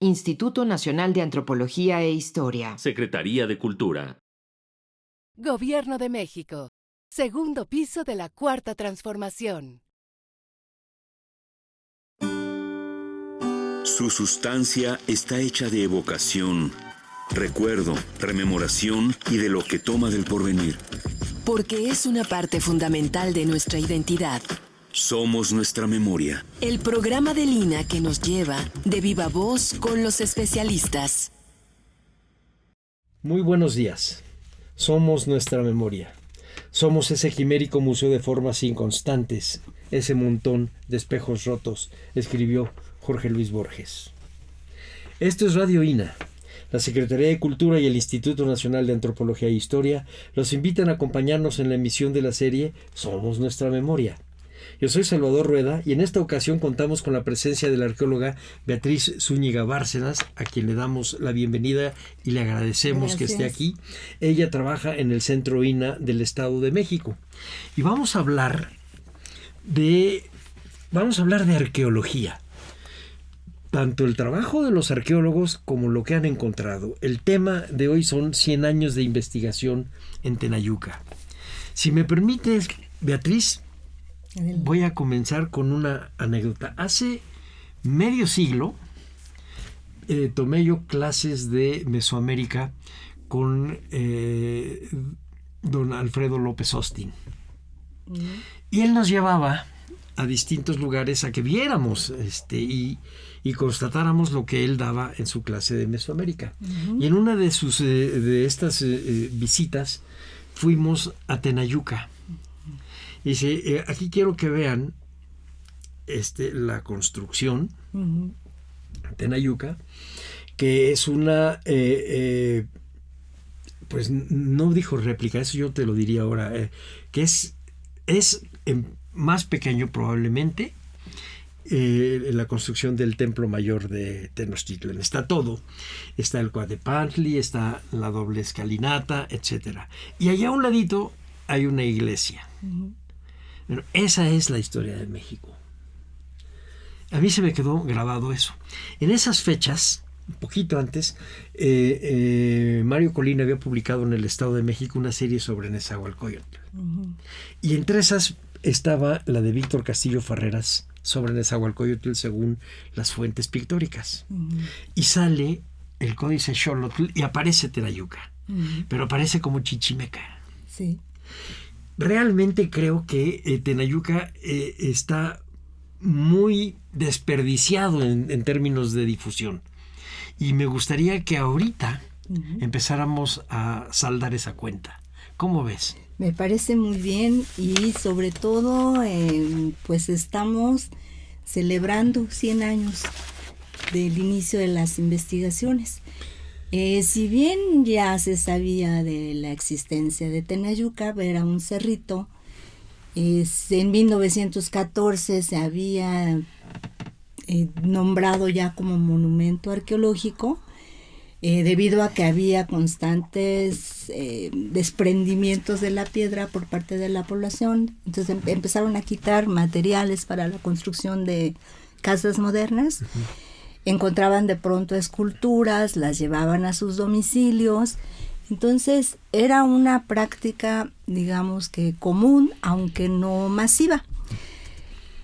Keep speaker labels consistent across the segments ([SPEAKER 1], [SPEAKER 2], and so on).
[SPEAKER 1] Instituto Nacional de Antropología e Historia.
[SPEAKER 2] Secretaría de Cultura.
[SPEAKER 3] Gobierno de México. Segundo piso de la Cuarta Transformación.
[SPEAKER 4] Su sustancia está hecha de evocación, recuerdo, rememoración y de lo que toma del porvenir.
[SPEAKER 5] Porque es una parte fundamental de nuestra identidad.
[SPEAKER 4] Somos nuestra memoria.
[SPEAKER 5] El programa de Lina que nos lleva de viva voz con los especialistas.
[SPEAKER 6] Muy buenos días. Somos nuestra memoria. Somos ese quimérico museo de formas inconstantes, ese montón de espejos rotos, escribió Jorge Luis Borges. Esto es Radio INA. La Secretaría de Cultura y el Instituto Nacional de Antropología e Historia los invitan a acompañarnos en la emisión de la serie Somos nuestra memoria. Yo soy Salvador Rueda y en esta ocasión contamos con la presencia de la arqueóloga Beatriz Zúñiga Bárcenas, a quien le damos la bienvenida y le agradecemos que esté aquí. Ella trabaja en el Centro INA del Estado de México. Y vamos a hablar de arqueología. Tanto el trabajo de los arqueólogos como lo que han encontrado. El tema de hoy son 100 años de investigación en Tenayuca. Si me permites, Beatriz, voy a comenzar con una anécdota. Hace medio siglo tomé yo clases de Mesoamérica con don Alfredo López Austin. Y él nos llevaba a distintos lugares a que viéramos y constatáramos lo que él daba en su clase de Mesoamérica. Y en una de estas visitas fuimos a Tenayuca. Y dice, aquí quiero que vean la construcción Tenayuca, que es una, pues no dijo réplica, eso yo te lo diría ahora, que es más pequeño probablemente la construcción del Templo Mayor de Tenochtitlan. Está todo. Está el Coatepantli, está la doble escalinata, etc. Y allá a un ladito hay una iglesia. Bueno, esa es la historia de México. A mí se me quedó grabado eso. En esas fechas, un poquito antes, Mario Colina había publicado en el Estado de México una serie sobre Nezahualcóyotl. Y entre esas estaba la de Víctor Castillo Farreras sobre Nezahualcóyotl según las fuentes pictóricas. Y sale el Códice Xolotl y aparece Tenayuca. Pero aparece como Chichimeca.
[SPEAKER 7] Sí.
[SPEAKER 6] Realmente creo que Tenayuca está muy desperdiciado en términos de difusión. Y me gustaría que ahorita empezáramos a saldar esa cuenta. ¿Cómo ves?
[SPEAKER 7] Me parece muy bien y sobre todo pues estamos celebrando 100 años del inicio de las investigaciones. Si bien ya se sabía de la existencia de Tenayuca, era un cerrito, en 1914 se había nombrado ya como monumento arqueológico, debido a que había constantes desprendimientos de la piedra por parte de la población. Entonces empezaron a quitar materiales para la construcción de casas modernas. Encontraban de pronto esculturas, las llevaban a sus domicilios. Entonces era una práctica, digamos que común, aunque no masiva.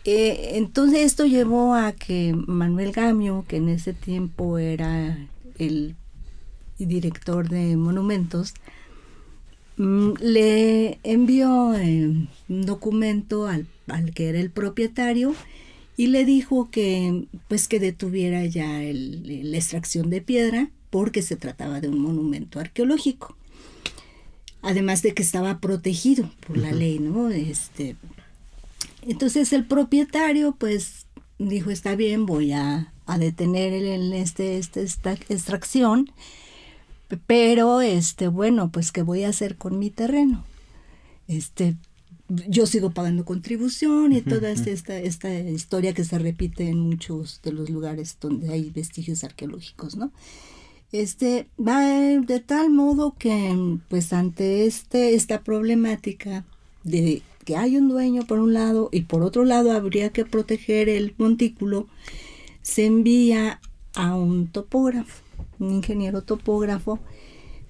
[SPEAKER 7] Entonces esto llevó a que Manuel Gamio, que en ese tiempo era el director de monumentos, le envió un documento al que era el propietario y le dijo que detuviera ya la extracción de piedra porque se trataba de un monumento arqueológico. Además de que estaba protegido por la ley, ¿no? Entonces el propietario pues dijo, está bien, voy a detener esta extracción, pero bueno, pues ¿qué voy a hacer con mi terreno? Yo sigo pagando contribución y toda esta historia que se repite en muchos de los lugares donde hay vestigios arqueológicos, ¿no? Va de tal modo que pues ante esta problemática de que hay un dueño por un lado y por otro lado habría que proteger el montículo, se envía a un topógrafo, un ingeniero topógrafo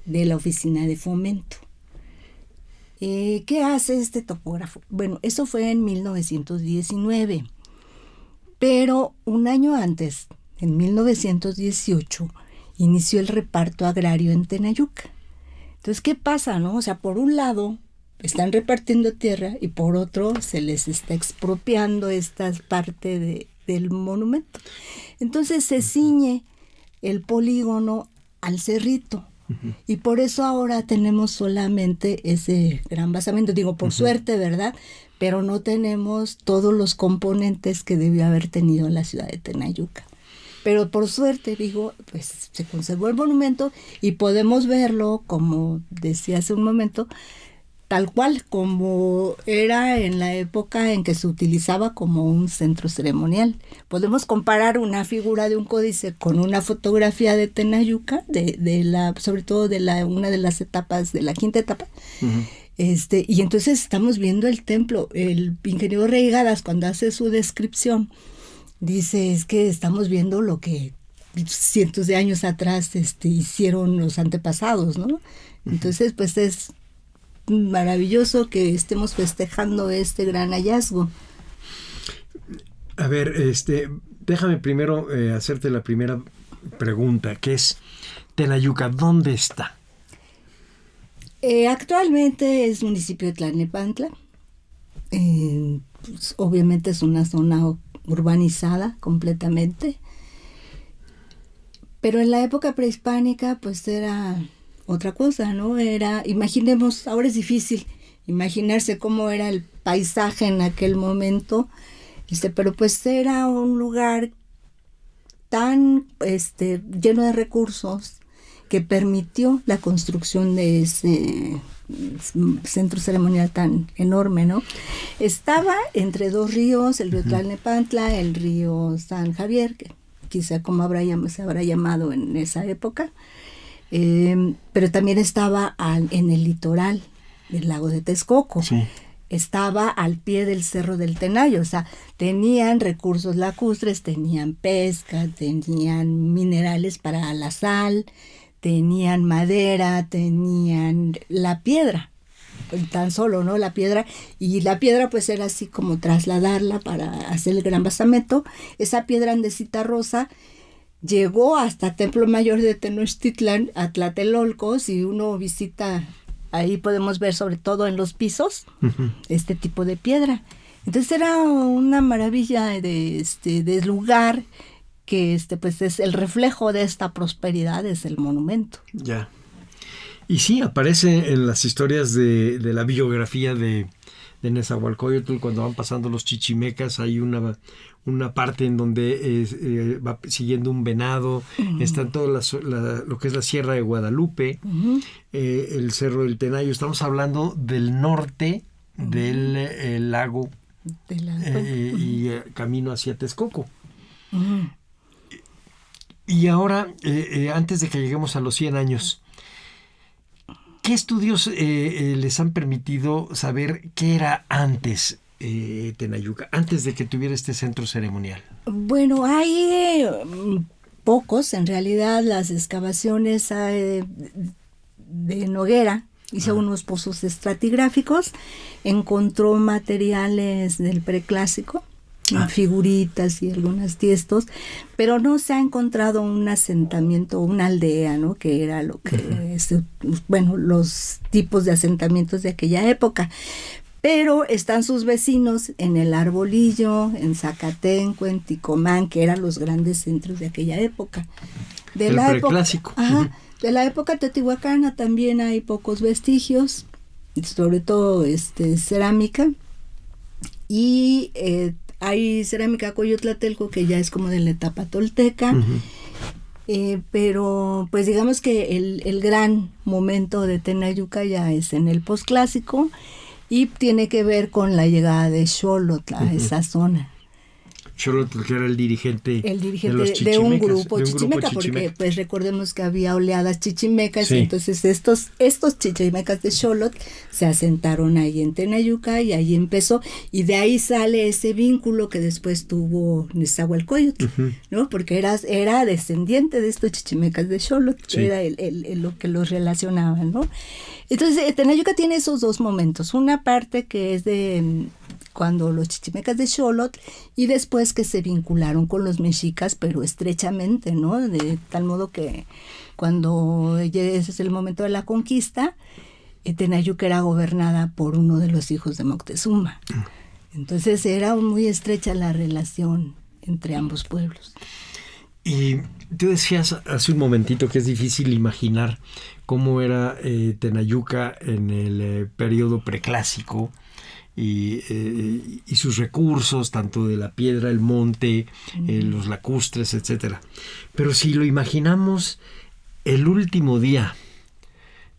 [SPEAKER 7] de la oficina de fomento. ¿Qué hace este topógrafo? Bueno, eso fue en 1919, pero un año antes, en 1918, inició el reparto agrario en Tenayuca. Entonces, ¿qué pasa, no? O sea, por un lado están repartiendo tierra y por otro se les está expropiando esta parte del monumento. Entonces se ciñe el polígono al cerrito. Y por eso ahora tenemos solamente ese gran basamento, digo por suerte, ¿verdad? Pero no tenemos todos los componentes que debió haber tenido la ciudad de Tenayuca. Pero por suerte, digo, pues se conservó el monumento y podemos verlo, como decía hace un momento, tal cual como era en la época en que se utilizaba como un centro ceremonial. Podemos comparar una figura de un códice con una fotografía de Tenayuca, sobre todo de una de las etapas, de la quinta etapa. Y entonces estamos viendo el templo. El ingeniero Reigadas, cuando hace su descripción, dice, es que estamos viendo lo que cientos de años atrás hicieron los antepasados, ¿no? Entonces, pues es maravilloso que estemos festejando este gran hallazgo.
[SPEAKER 6] A ver, déjame primero hacerte la primera pregunta, que es, Tenayuca, ¿dónde está?
[SPEAKER 7] Actualmente es municipio de Tlalnepantla. Pues, obviamente es una zona urbanizada completamente. Pero en la época prehispánica, pues era otra cosa, ¿no? Imaginemos, ahora es difícil imaginarse cómo era el paisaje en aquel momento, pero pues era un lugar tan lleno de recursos que permitió la construcción de ese centro ceremonial tan enorme, ¿no? Estaba entre dos ríos, el río Tlalnepantla, el río San Javier, que quizá como se habrá llamado en esa época, pero también estaba en el litoral del lago de Texcoco. Sí. Estaba al pie del Cerro del Tenayo, o sea, tenían recursos lacustres, tenían pesca, tenían minerales para la sal, tenían madera, tenían la piedra, tan solo, ¿no? La piedra, y la piedra pues era así como trasladarla para hacer el gran basamento. Esa piedra andesita rosa llegó hasta Templo Mayor de Tenochtitlán, a Tlatelolco. Si uno visita, ahí podemos ver sobre todo en los pisos este tipo de piedra. Entonces era una maravilla de lugar que pues es el reflejo de esta prosperidad, es el monumento. Ya.
[SPEAKER 6] Y sí, aparece en las historias de la biografía de Nezahualcóyotl, cuando van pasando los chichimecas, hay una parte en donde va siguiendo un venado, está todo lo que es la Sierra de Guadalupe, el Cerro del Tenayo. Estamos hablando del norte del lago y camino hacia Texcoco. Y ahora, antes de que lleguemos a los 100 años, ¿qué estudios les han permitido saber qué era antes Tenayuca, antes de que tuviera este centro ceremonial?
[SPEAKER 7] Bueno, hay pocos, en realidad. Las excavaciones de Noguera hizo unos pozos estratigráficos, encontró materiales del preclásico, figuritas y algunos tiestos, pero no se ha encontrado un asentamiento, una aldea, ¿no? Que era lo que los tipos de asentamientos de aquella época. Pero están sus vecinos en el Arbolillo, en Zacatenco, en Ticomán, que eran los grandes centros de aquella época.
[SPEAKER 6] El preclásico.
[SPEAKER 7] De la época teotihuacana también hay pocos vestigios, sobre todo cerámica, y hay cerámica Coyotlatelco, que ya es como de la etapa tolteca, pero pues digamos que el gran momento de Tenayuca ya es en el posclásico y tiene que ver con la llegada de Xolotl a esa zona.
[SPEAKER 6] Xolotl, que era el dirigente
[SPEAKER 7] de
[SPEAKER 6] los
[SPEAKER 7] de un
[SPEAKER 6] chichimecas,
[SPEAKER 7] grupo chichimeca, porque pues recordemos que había oleadas chichimecas, y entonces estos chichimecas de Xolotl se asentaron ahí en Tenayuca y ahí empezó, y de ahí sale ese vínculo que después tuvo Nezahualcóyotl, ¿no? Porque era descendiente de estos chichimecas de Xolotl, que era lo que los relacionaba, ¿no? Entonces Tenayuca tiene esos dos momentos, una parte que es de cuando los chichimecas de Xolotl, y después que se vincularon con los mexicas, pero estrechamente, ¿no? De tal modo que cuando ese es el momento de la conquista, Tenayuca era gobernada por uno de los hijos de Moctezuma. Entonces era muy estrecha la relación entre ambos pueblos.
[SPEAKER 6] Y tú decías hace un momentito que es difícil imaginar cómo era Tenayuca en el periodo preclásico, y sus recursos, tanto de la piedra, el monte, los lacustres, etcétera. Pero si lo imaginamos el último día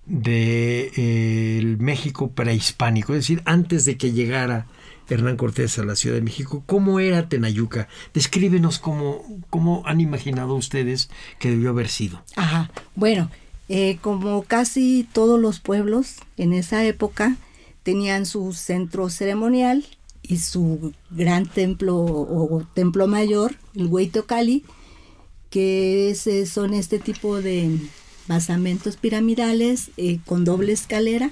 [SPEAKER 6] del México prehispánico, es decir, antes de que llegara Hernán Cortés a la Ciudad de México, ¿cómo era Tenayuca? Descríbenos cómo han imaginado ustedes que debió haber sido.
[SPEAKER 7] Ajá, bueno, como casi todos los pueblos en esa época, tenían su centro ceremonial y su gran templo o templo mayor, el Hueytocali, que son este tipo de basamentos piramidales con doble escalera,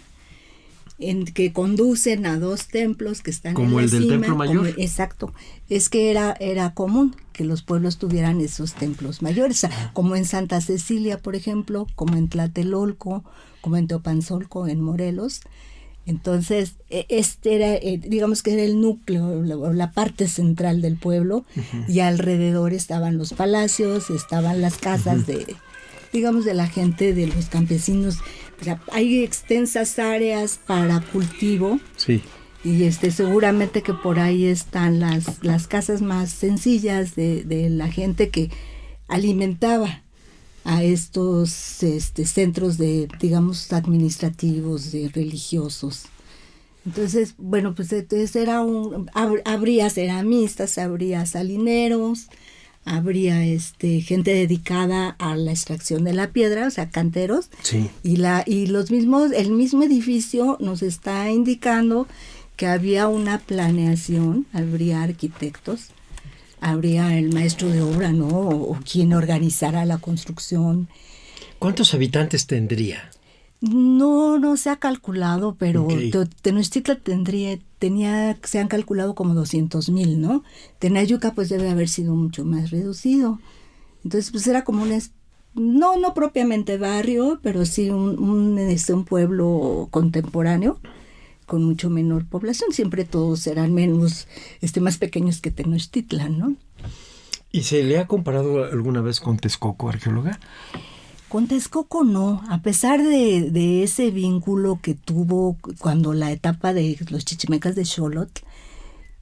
[SPEAKER 7] que conducen a dos templos que están
[SPEAKER 6] como
[SPEAKER 7] en la
[SPEAKER 6] el
[SPEAKER 7] cima.
[SPEAKER 6] Del templo mayor.
[SPEAKER 7] Exacto, es que era común que los pueblos tuvieran esos templos mayores, como en Santa Cecilia, por ejemplo, como en Tlatelolco, como en Teopanzolco, en Morelos. Entonces, este era, digamos que era el núcleo, la parte central del pueblo, y alrededor estaban los palacios, estaban las casas de la gente, de los campesinos. O sea, hay extensas áreas para cultivo.
[SPEAKER 6] Sí.
[SPEAKER 7] Y seguramente que por ahí están las casas más sencillas de la gente que alimentaba a estos centros de, digamos, administrativos, de religiosos. Entonces, bueno, pues entonces habría ceramistas, habría salineros, habría gente dedicada a la extracción de la piedra, o sea, canteros.
[SPEAKER 6] Sí.
[SPEAKER 7] Y el mismo edificio nos está indicando que había una planeación, habría arquitectos, habría el maestro de obra, ¿no? O quien organizara la construcción.
[SPEAKER 6] ¿Cuántos habitantes tendría?
[SPEAKER 7] No se ha calculado, pero
[SPEAKER 6] Okay.
[SPEAKER 7] Tenochtitlan se han calculado como 200,000, ¿no? Tenayuca pues debe haber sido mucho más reducido. Entonces pues era como no propiamente barrio, pero sí un pueblo contemporáneo con mucho menor población. Siempre todos serán más pequeños que Tenochtitlan, ¿no?
[SPEAKER 6] ¿Y se le ha comparado alguna vez con Texcoco, arqueóloga?
[SPEAKER 7] Con Texcoco no, a pesar de ese vínculo que tuvo cuando la etapa de los chichimecas de Xolotl,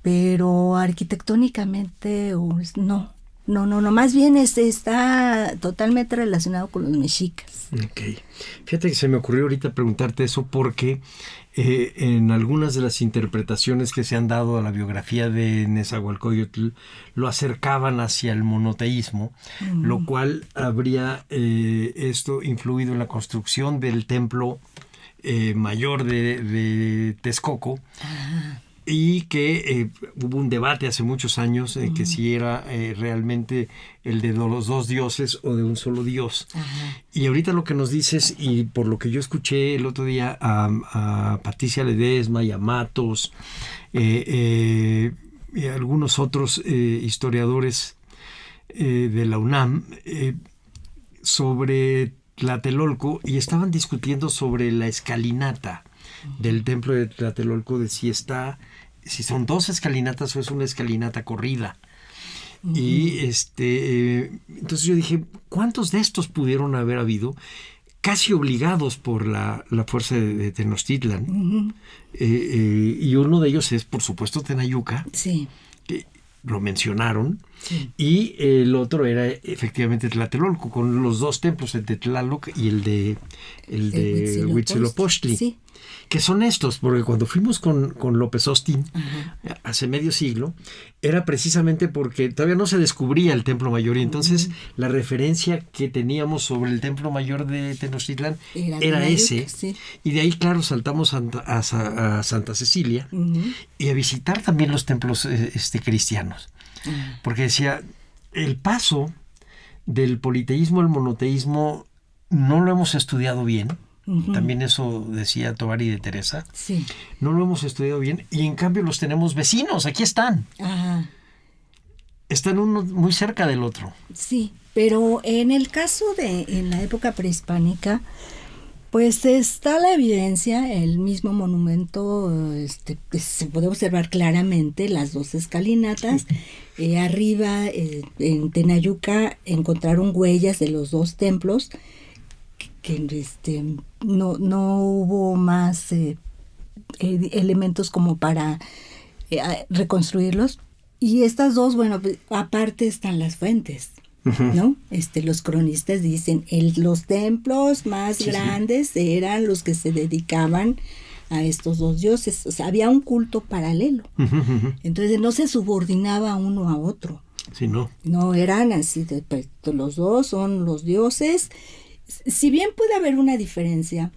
[SPEAKER 7] pero arquitectónicamente no, más bien está totalmente relacionado con los mexicas.
[SPEAKER 6] Ok. Fíjate que se me ocurrió ahorita preguntarte eso porque en algunas de las interpretaciones que se han dado a la biografía de Nezahualcóyotl lo acercaban hacia el monoteísmo, lo cual habría esto influido en la construcción del templo mayor de Texcoco. Y que hubo un debate hace muchos años que si era realmente el de los dos dioses o de un solo dios. Ajá. Y ahorita lo que nos dices, y por lo que yo escuché el otro día a Patricia Ledesma y a Matos y a algunos otros historiadores de la UNAM sobre Tlatelolco, y estaban discutiendo sobre la escalinata del templo de Tlatelolco, de si son dos escalinatas o es una escalinata corrida. Y entonces yo dije, ¿cuántos de estos pudieron haber habido? Casi obligados por la fuerza de Tenochtitlan. Y uno de ellos es, por supuesto, Tenayuca.
[SPEAKER 7] Sí.
[SPEAKER 6] Que lo mencionaron.
[SPEAKER 7] Sí.
[SPEAKER 6] Y el otro era efectivamente Tlatelolco, con los dos templos, el de Tlaloc y el de Huitzilopochtli.
[SPEAKER 7] Sí.
[SPEAKER 6] que son estos, porque cuando fuimos con López Austin hace medio siglo, era precisamente porque todavía no se descubría el Templo Mayor, y entonces la referencia que teníamos sobre el Templo Mayor de Tenochtitlán era ese, sí. Y de ahí, claro, saltamos a Santa Cecilia y a visitar también los templos cristianos, porque decía, el paso del politeísmo al monoteísmo no lo hemos estudiado bien. También eso decía Tovari de Teresa.
[SPEAKER 7] Sí.
[SPEAKER 6] No lo hemos estudiado bien y en cambio los tenemos vecinos, aquí están.
[SPEAKER 7] Ajá.
[SPEAKER 6] Están uno muy cerca del otro.
[SPEAKER 7] Sí, pero en el caso en la época prehispánica, pues está la evidencia, el mismo monumento, se puede observar claramente las dos escalinatas. Arriba, en Tenayuca, encontraron huellas de los dos templos, que no hubo más elementos como para reconstruirlos. Y estas dos, bueno, aparte están las fuentes, ¿no? Los cronistas dicen, los templos más grandes eran los que se dedicaban a estos dos dioses. O sea, había un culto paralelo. Entonces no se subordinaba uno a otro.
[SPEAKER 6] Sí, no.
[SPEAKER 7] No, eran así, los dos son los dioses. Si bien puede haber una diferencia,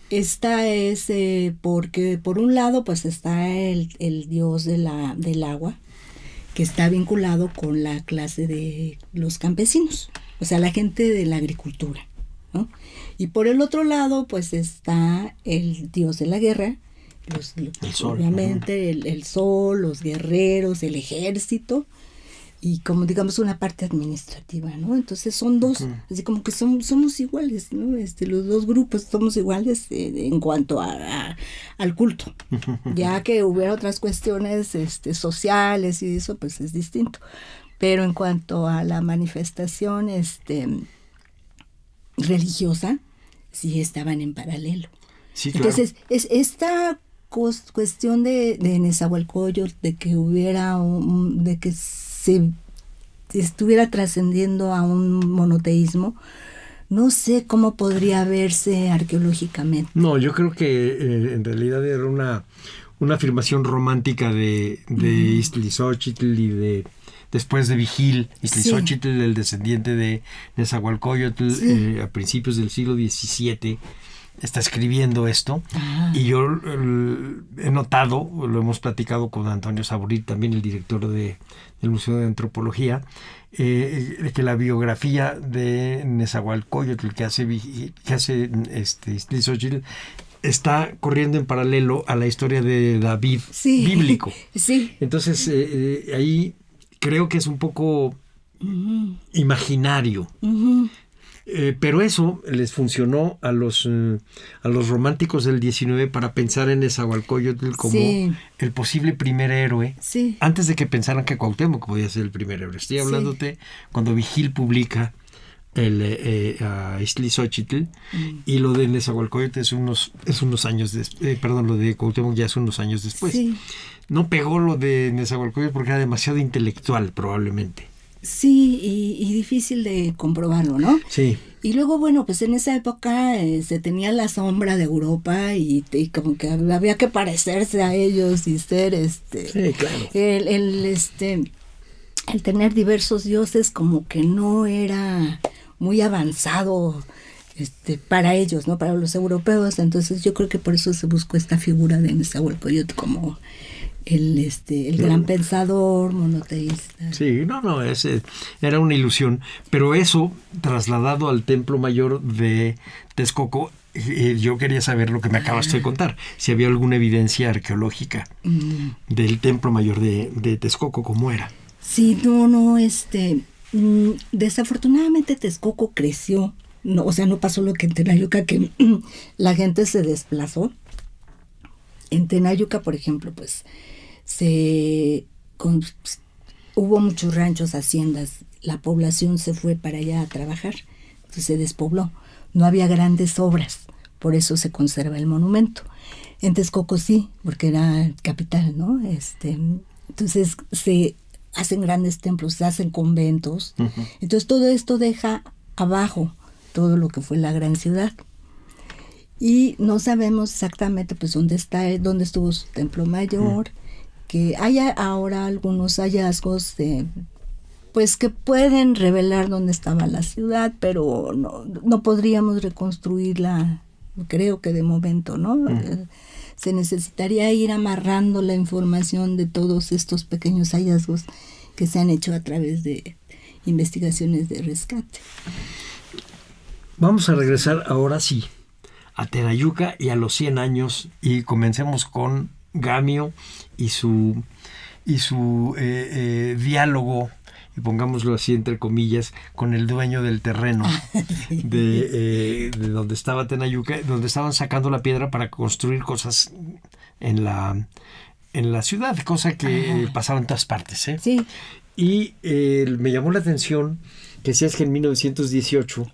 [SPEAKER 7] esta es porque por un lado pues está el dios del agua, que está vinculado con la clase de los campesinos, o sea, la gente de la agricultura, ¿no? Y por el otro lado pues está el dios de la guerra,
[SPEAKER 6] el sol,
[SPEAKER 7] obviamente el sol, los guerreros, el ejército, y como digamos una parte administrativa, ¿no? Entonces son dos, así como que somos iguales, ¿no? Los dos grupos somos iguales en cuanto al culto. Ya que hubiera otras cuestiones sociales y eso, pues es distinto. Pero en cuanto a la manifestación religiosa, sí estaban en paralelo.
[SPEAKER 6] Sí, claro.
[SPEAKER 7] Entonces, es esta cuestión de Nezahualcóyotl, de que hubiera de que se estuviera trascendiendo a un monoteísmo, no sé cómo podría verse arqueológicamente.
[SPEAKER 6] No, yo creo que en realidad era una afirmación romántica de Iztlizóchitl y después de Vigil. Iztlizóchitl, el descendiente de Nezahualcóyotl, a principios del siglo XVII, está escribiendo esto. Y yo he notado, lo hemos platicado con Antonio Saborit, también el director del Museo de Antropología, que la biografía de Nezahualcóyotl que hace Iztlizóchitl está corriendo en paralelo a la historia de David bíblico.
[SPEAKER 7] Sí.
[SPEAKER 6] Entonces ahí creo que es un poco imaginario. Pero eso les funcionó a los románticos del 19 para pensar en Nezahualcóyotl como el posible primer héroe, antes de que pensaran que Cuauhtémoc podía ser el primer héroe. Estoy hablándote cuando Vigil publica a Iztlizóchitl, y lo de Nezahualcóyotl es unos años después, lo de Cuauhtémoc ya es unos años después. No pegó lo de Nezahualcóyotl porque era demasiado intelectual, probablemente.
[SPEAKER 7] Sí, y difícil de comprobarlo, ¿no?
[SPEAKER 6] Sí.
[SPEAKER 7] Y luego, bueno, pues en esa época se tenía la sombra de Europa y como que había que parecerse a ellos y ser
[SPEAKER 6] Sí, claro.
[SPEAKER 7] El tener diversos dioses como que no era muy avanzado para ellos, ¿no? Para los europeos. Entonces yo creo que por eso se buscó esta figura de Nezahualcóyotl como el gran pensador monoteísta.
[SPEAKER 6] Sí, era una ilusión, pero eso trasladado al Templo Mayor de Texcoco, yo quería saber lo que me acabas de contar, si había alguna evidencia arqueológica del Templo Mayor de Texcoco, ¿cómo era?
[SPEAKER 7] Sí, desafortunadamente Texcoco creció, no pasó lo que en Tenayuca, que la gente se desplazó. En Tenayuca, por ejemplo, pues hubo muchos ranchos, haciendas, la población se fue para allá a trabajar, entonces se despobló, no había grandes obras, por eso se conserva el monumento. En Texcoco sí, porque era capital, ¿no? Entonces se hacen grandes templos, se hacen conventos, entonces todo esto deja abajo todo lo que fue la gran ciudad. y no sabemos exactamente pues dónde estuvo su templo mayor, que hay ahora algunos hallazgos pues que pueden revelar dónde estaba la ciudad, pero no podríamos reconstruirla, creo que de momento, ¿no? Se necesitaría ir amarrando la información de todos estos pequeños hallazgos que se han hecho a través de investigaciones de rescate.
[SPEAKER 6] Vamos a regresar ahora sí a Tenayuca y a los 100 años, y comencemos con Gamio y su diálogo, y pongámoslo así entre comillas, con el dueño del terreno de donde estaba Tenayuca, donde estaban sacando la piedra para construir cosas en la ciudad, cosa que pasaba en todas partes, ¿eh?
[SPEAKER 7] Sí.
[SPEAKER 6] Y me llamó la atención que decías que en 1918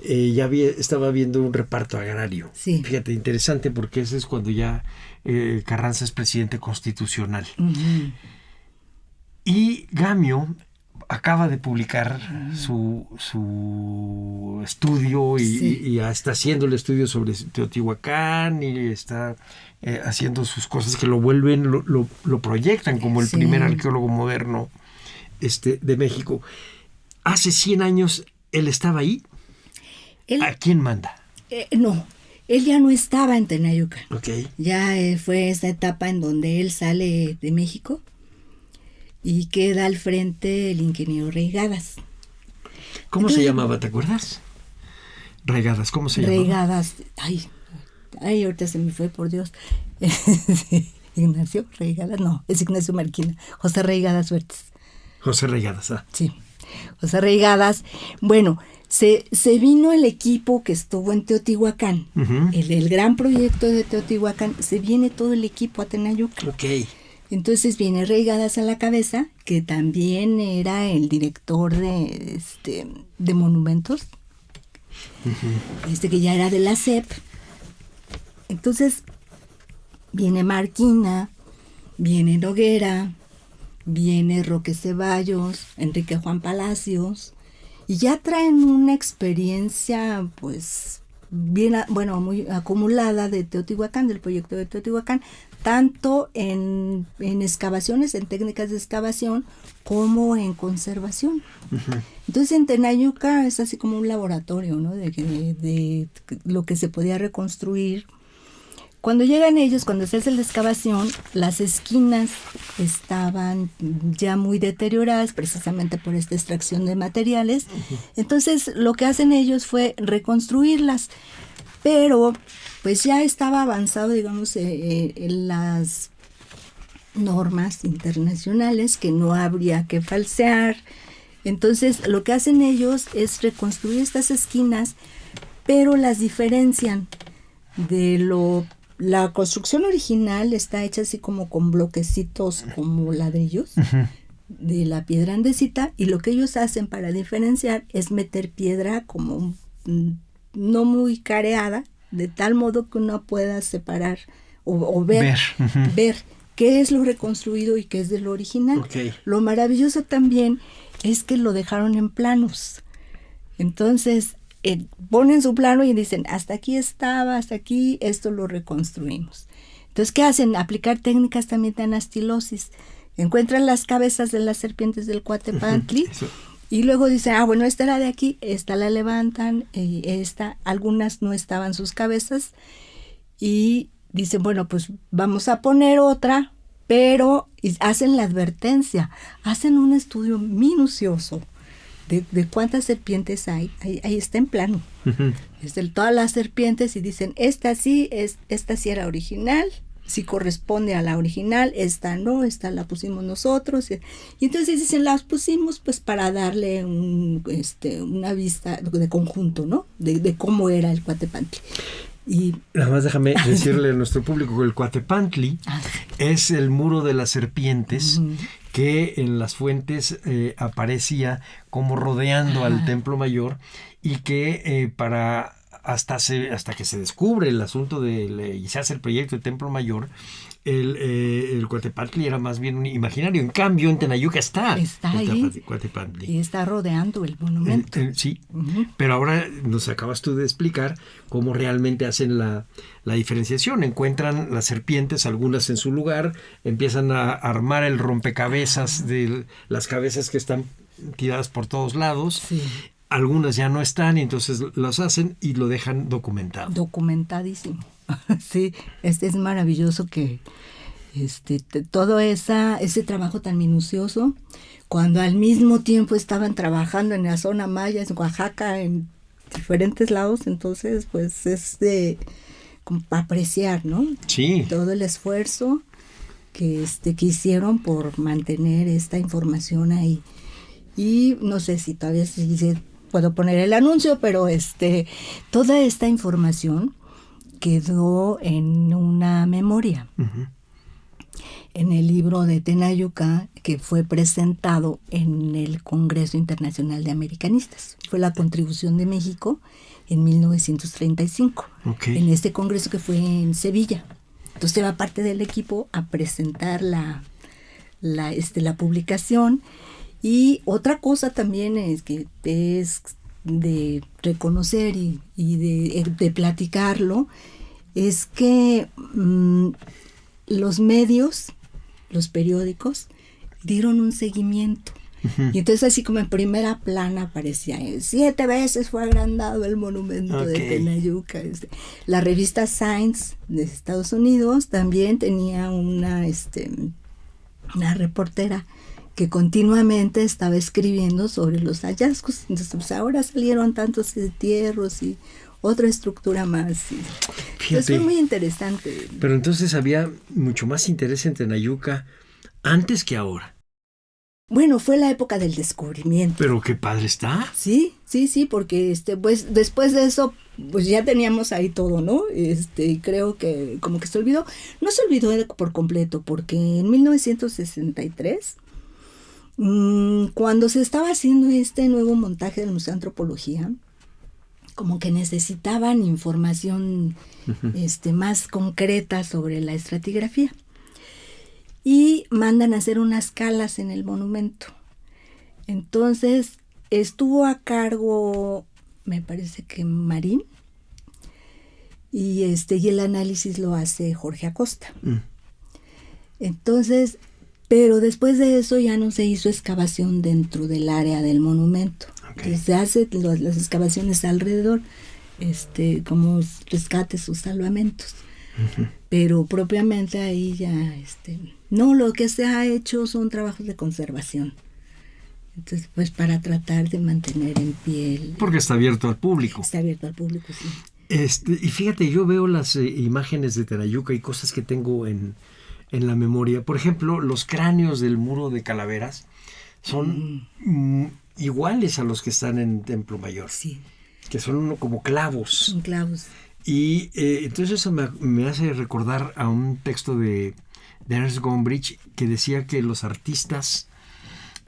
[SPEAKER 6] estaba viendo un reparto agrario.
[SPEAKER 7] Sí.
[SPEAKER 6] Fíjate, interesante, porque ese es cuando ya Carranza es presidente constitucional.
[SPEAKER 7] Uh-huh.
[SPEAKER 6] Y Gamio acaba de publicar su estudio y está haciendo el estudio sobre Teotihuacán, y está haciendo sus cosas que lo vuelven, lo proyectan como el primer arqueólogo moderno de México. Hace 100 años él estaba ahí. ¿A quién manda?
[SPEAKER 7] No, él ya no estaba en Tenayuca.
[SPEAKER 6] Okay.
[SPEAKER 7] Ya fue esa etapa en donde él sale de México y queda al frente el ingeniero Reigadas.
[SPEAKER 6] ¿Cómo se llamaba, te acuerdas? Reigadas, ¿cómo se llamaba?
[SPEAKER 7] Reigadas, ay, ahorita se me fue, por Dios. Ignacio Reigadas, no, es Ignacio Marquina. José Reigadas Huertas.
[SPEAKER 6] José Reigadas,
[SPEAKER 7] Sí, José Reigadas. Bueno, se vino el equipo que estuvo en Teotihuacán,
[SPEAKER 6] uh-huh.
[SPEAKER 7] el gran proyecto de Teotihuacán, se viene todo el equipo a Tenayuca.
[SPEAKER 6] Okay.
[SPEAKER 7] Entonces viene Reigadas a la cabeza, que también era el director de monumentos, uh-huh. Que ya era de la SEP. Entonces viene Marquina, viene Noguera, viene Roque Ceballos, Enrique Juan Palacios, y ya traen una experiencia pues muy acumulada de Teotihuacán, del proyecto de Teotihuacán, tanto en excavaciones, en técnicas de excavación, como en conservación. Uh-huh. Entonces en Tenayuca es así como un laboratorio, ¿no? de lo que se podía reconstruir. Cuando llegan ellos, cuando se hace la excavación, las esquinas estaban ya muy deterioradas precisamente por esta extracción de materiales. Uh-huh. Entonces lo que hacen ellos fue reconstruirlas, pero pues ya estaba avanzado, digamos, en las normas internacionales, que no habría que falsear. Entonces lo que hacen ellos es reconstruir estas esquinas, pero las diferencian la construcción original está hecha así como con bloquecitos, como ladrillos, uh-huh. de la piedra andesita, y lo que ellos hacen para diferenciar es meter piedra como no muy careada, de tal modo que uno pueda separar o ver, uh-huh. ver qué es lo reconstruido y qué es de lo original.
[SPEAKER 6] Okay.
[SPEAKER 7] Lo maravilloso también es que lo dejaron en planos. Entonces ponen su plano y dicen, hasta aquí estaba, hasta aquí, esto lo reconstruimos. Entonces, ¿qué hacen? Aplicar técnicas también de anastilosis. Encuentran las cabezas de las serpientes del Coatepantli y luego dicen, bueno, esta era de aquí, esta la levantan, algunas no estaban sus cabezas, y dicen, bueno, pues vamos a poner otra, pero hacen la advertencia, hacen un estudio minucioso de cuántas serpientes hay. Ahí está en plano. Uh-huh. Todas las serpientes, y dicen, esta sí era original, sí corresponde a la original, esta no, esta la pusimos nosotros. Y entonces dicen, las pusimos pues para darle una vista de conjunto, ¿no? De cómo era el Coatepantli. Y
[SPEAKER 6] nada más déjame decirle a nuestro público que el Coatepantli es el muro de las serpientes, uh-huh. que en las fuentes aparecía como rodeando al Templo Mayor, y que para hasta que se descubre el asunto y se hace el proyecto del Templo Mayor, el Coatepantli era más bien un imaginario. En cambio, en Tenayuca está
[SPEAKER 7] ahí
[SPEAKER 6] Coatepantli.
[SPEAKER 7] y está rodeando el monumento.
[SPEAKER 6] Sí, pero ahora nos acabas tú de explicar cómo realmente hacen la diferenciación. Encuentran las serpientes, algunas en su lugar, empiezan a armar el rompecabezas de las cabezas que están tiradas por todos lados.
[SPEAKER 7] Sí.
[SPEAKER 6] Algunas ya no están y entonces las hacen y lo dejan documentado.
[SPEAKER 7] Documentadísimo. Sí, es maravilloso que todo ese trabajo tan minucioso, cuando al mismo tiempo estaban trabajando en la zona maya, en Oaxaca, en diferentes lados, entonces pues es de como para apreciar, ¿no? Sí. Todo el esfuerzo que hicieron por mantener esta información ahí. Y no sé si todavía puedo poner el anuncio, pero toda esta información quedó en una memoria, en el libro de Tenayuca, que fue presentado en el Congreso Internacional de Americanistas. Fue la contribución de México en 1935, en este congreso que fue en Sevilla. Entonces va parte del equipo a presentar la publicación. Y otra cosa también es que es de reconocer y de platicarlo, es que los medios, los periódicos, dieron un seguimiento. Y entonces así como en primera plana aparecía, 7 veces fue agrandado el monumento de Tenayuca. La revista Science de Estados Unidos también tenía una reportera que continuamente estaba escribiendo sobre los hallazgos. Entonces, pues ahora salieron tantos entierros y otra estructura más. Entonces fue muy interesante.
[SPEAKER 6] Pero entonces había mucho más interés en Tenayuca antes que ahora.
[SPEAKER 7] Bueno, fue la época del descubrimiento.
[SPEAKER 6] Pero qué padre está.
[SPEAKER 7] Sí, porque pues después de eso, pues ya teníamos ahí todo, ¿no? Creo que como que se olvidó. No se olvidó por completo, porque en 1963... cuando se estaba haciendo este nuevo montaje del Museo de Antropología, como que necesitaban información más concreta sobre la estratigrafía. Y mandan a hacer unas calas en el monumento. Entonces estuvo a cargo, me parece que Marín, y el análisis lo hace Jorge Acosta. Entonces... Pero después de eso ya no se hizo excavación dentro del área del monumento. Se hace las excavaciones alrededor, como rescates o salvamentos. Pero propiamente ahí ya, no, lo que se ha hecho son trabajos de conservación. Entonces, pues para tratar de mantener en pie.
[SPEAKER 6] Porque está abierto al público.
[SPEAKER 7] Está abierto al público, sí.
[SPEAKER 6] Y fíjate, yo veo las imágenes de Tenayuca y cosas que tengo en la memoria. Por ejemplo, los cráneos del muro de calaveras son iguales a los que están en Templo Mayor.
[SPEAKER 7] Sí.
[SPEAKER 6] Que son como clavos.
[SPEAKER 7] Son clavos.
[SPEAKER 6] Y entonces eso me hace recordar a un texto de Ernest Gombrich que decía que los artistas,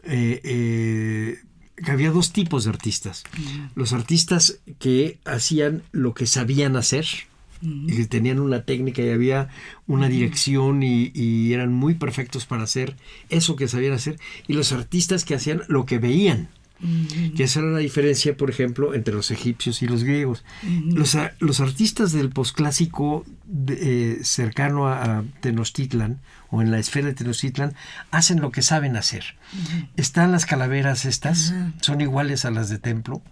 [SPEAKER 6] que había 2 tipos de artistas. Los artistas que hacían lo que sabían hacer, y que tenían una técnica y había una dirección y eran muy perfectos para hacer eso que sabían hacer, y los artistas que hacían lo que veían. Que esa era la diferencia, por ejemplo, entre los egipcios y los griegos. Los artistas del posclásico cercano a Tenochtitlan, o en la esfera de Tenochtitlan, hacen lo que saben hacer. Están las calaveras estas, son iguales a las de templo.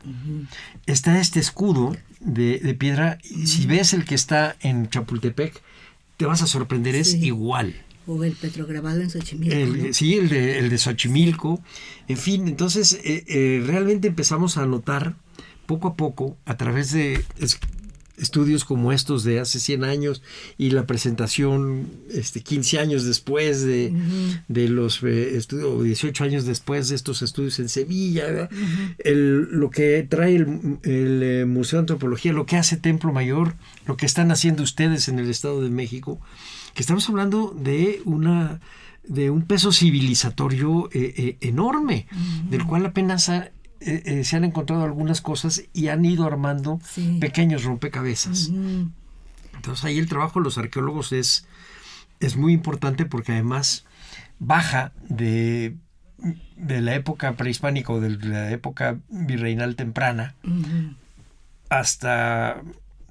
[SPEAKER 6] Está este escudo de piedra, y si ves el que está en Chapultepec, te vas a sorprender, es igual.
[SPEAKER 7] O el petrograbado en Xochimilco. ¿No?
[SPEAKER 6] Sí, el de Xochimilco. En fin, entonces realmente empezamos a notar poco a poco, a través de estudios como estos de hace 100 años y la presentación 15 años después de los estudios, 18 años después de estos estudios en Sevilla, lo que trae el Museo de Antropología, lo que hace Templo Mayor, lo que están haciendo ustedes en el Estado de México, que estamos hablando de un peso civilizatorio enorme, del cual apenas se han encontrado algunas cosas y han ido armando pequeños rompecabezas.
[SPEAKER 7] Uh-huh.
[SPEAKER 6] Entonces ahí el trabajo de los arqueólogos es muy importante porque además baja de la época prehispánica o de la época virreinal temprana uh-huh. hasta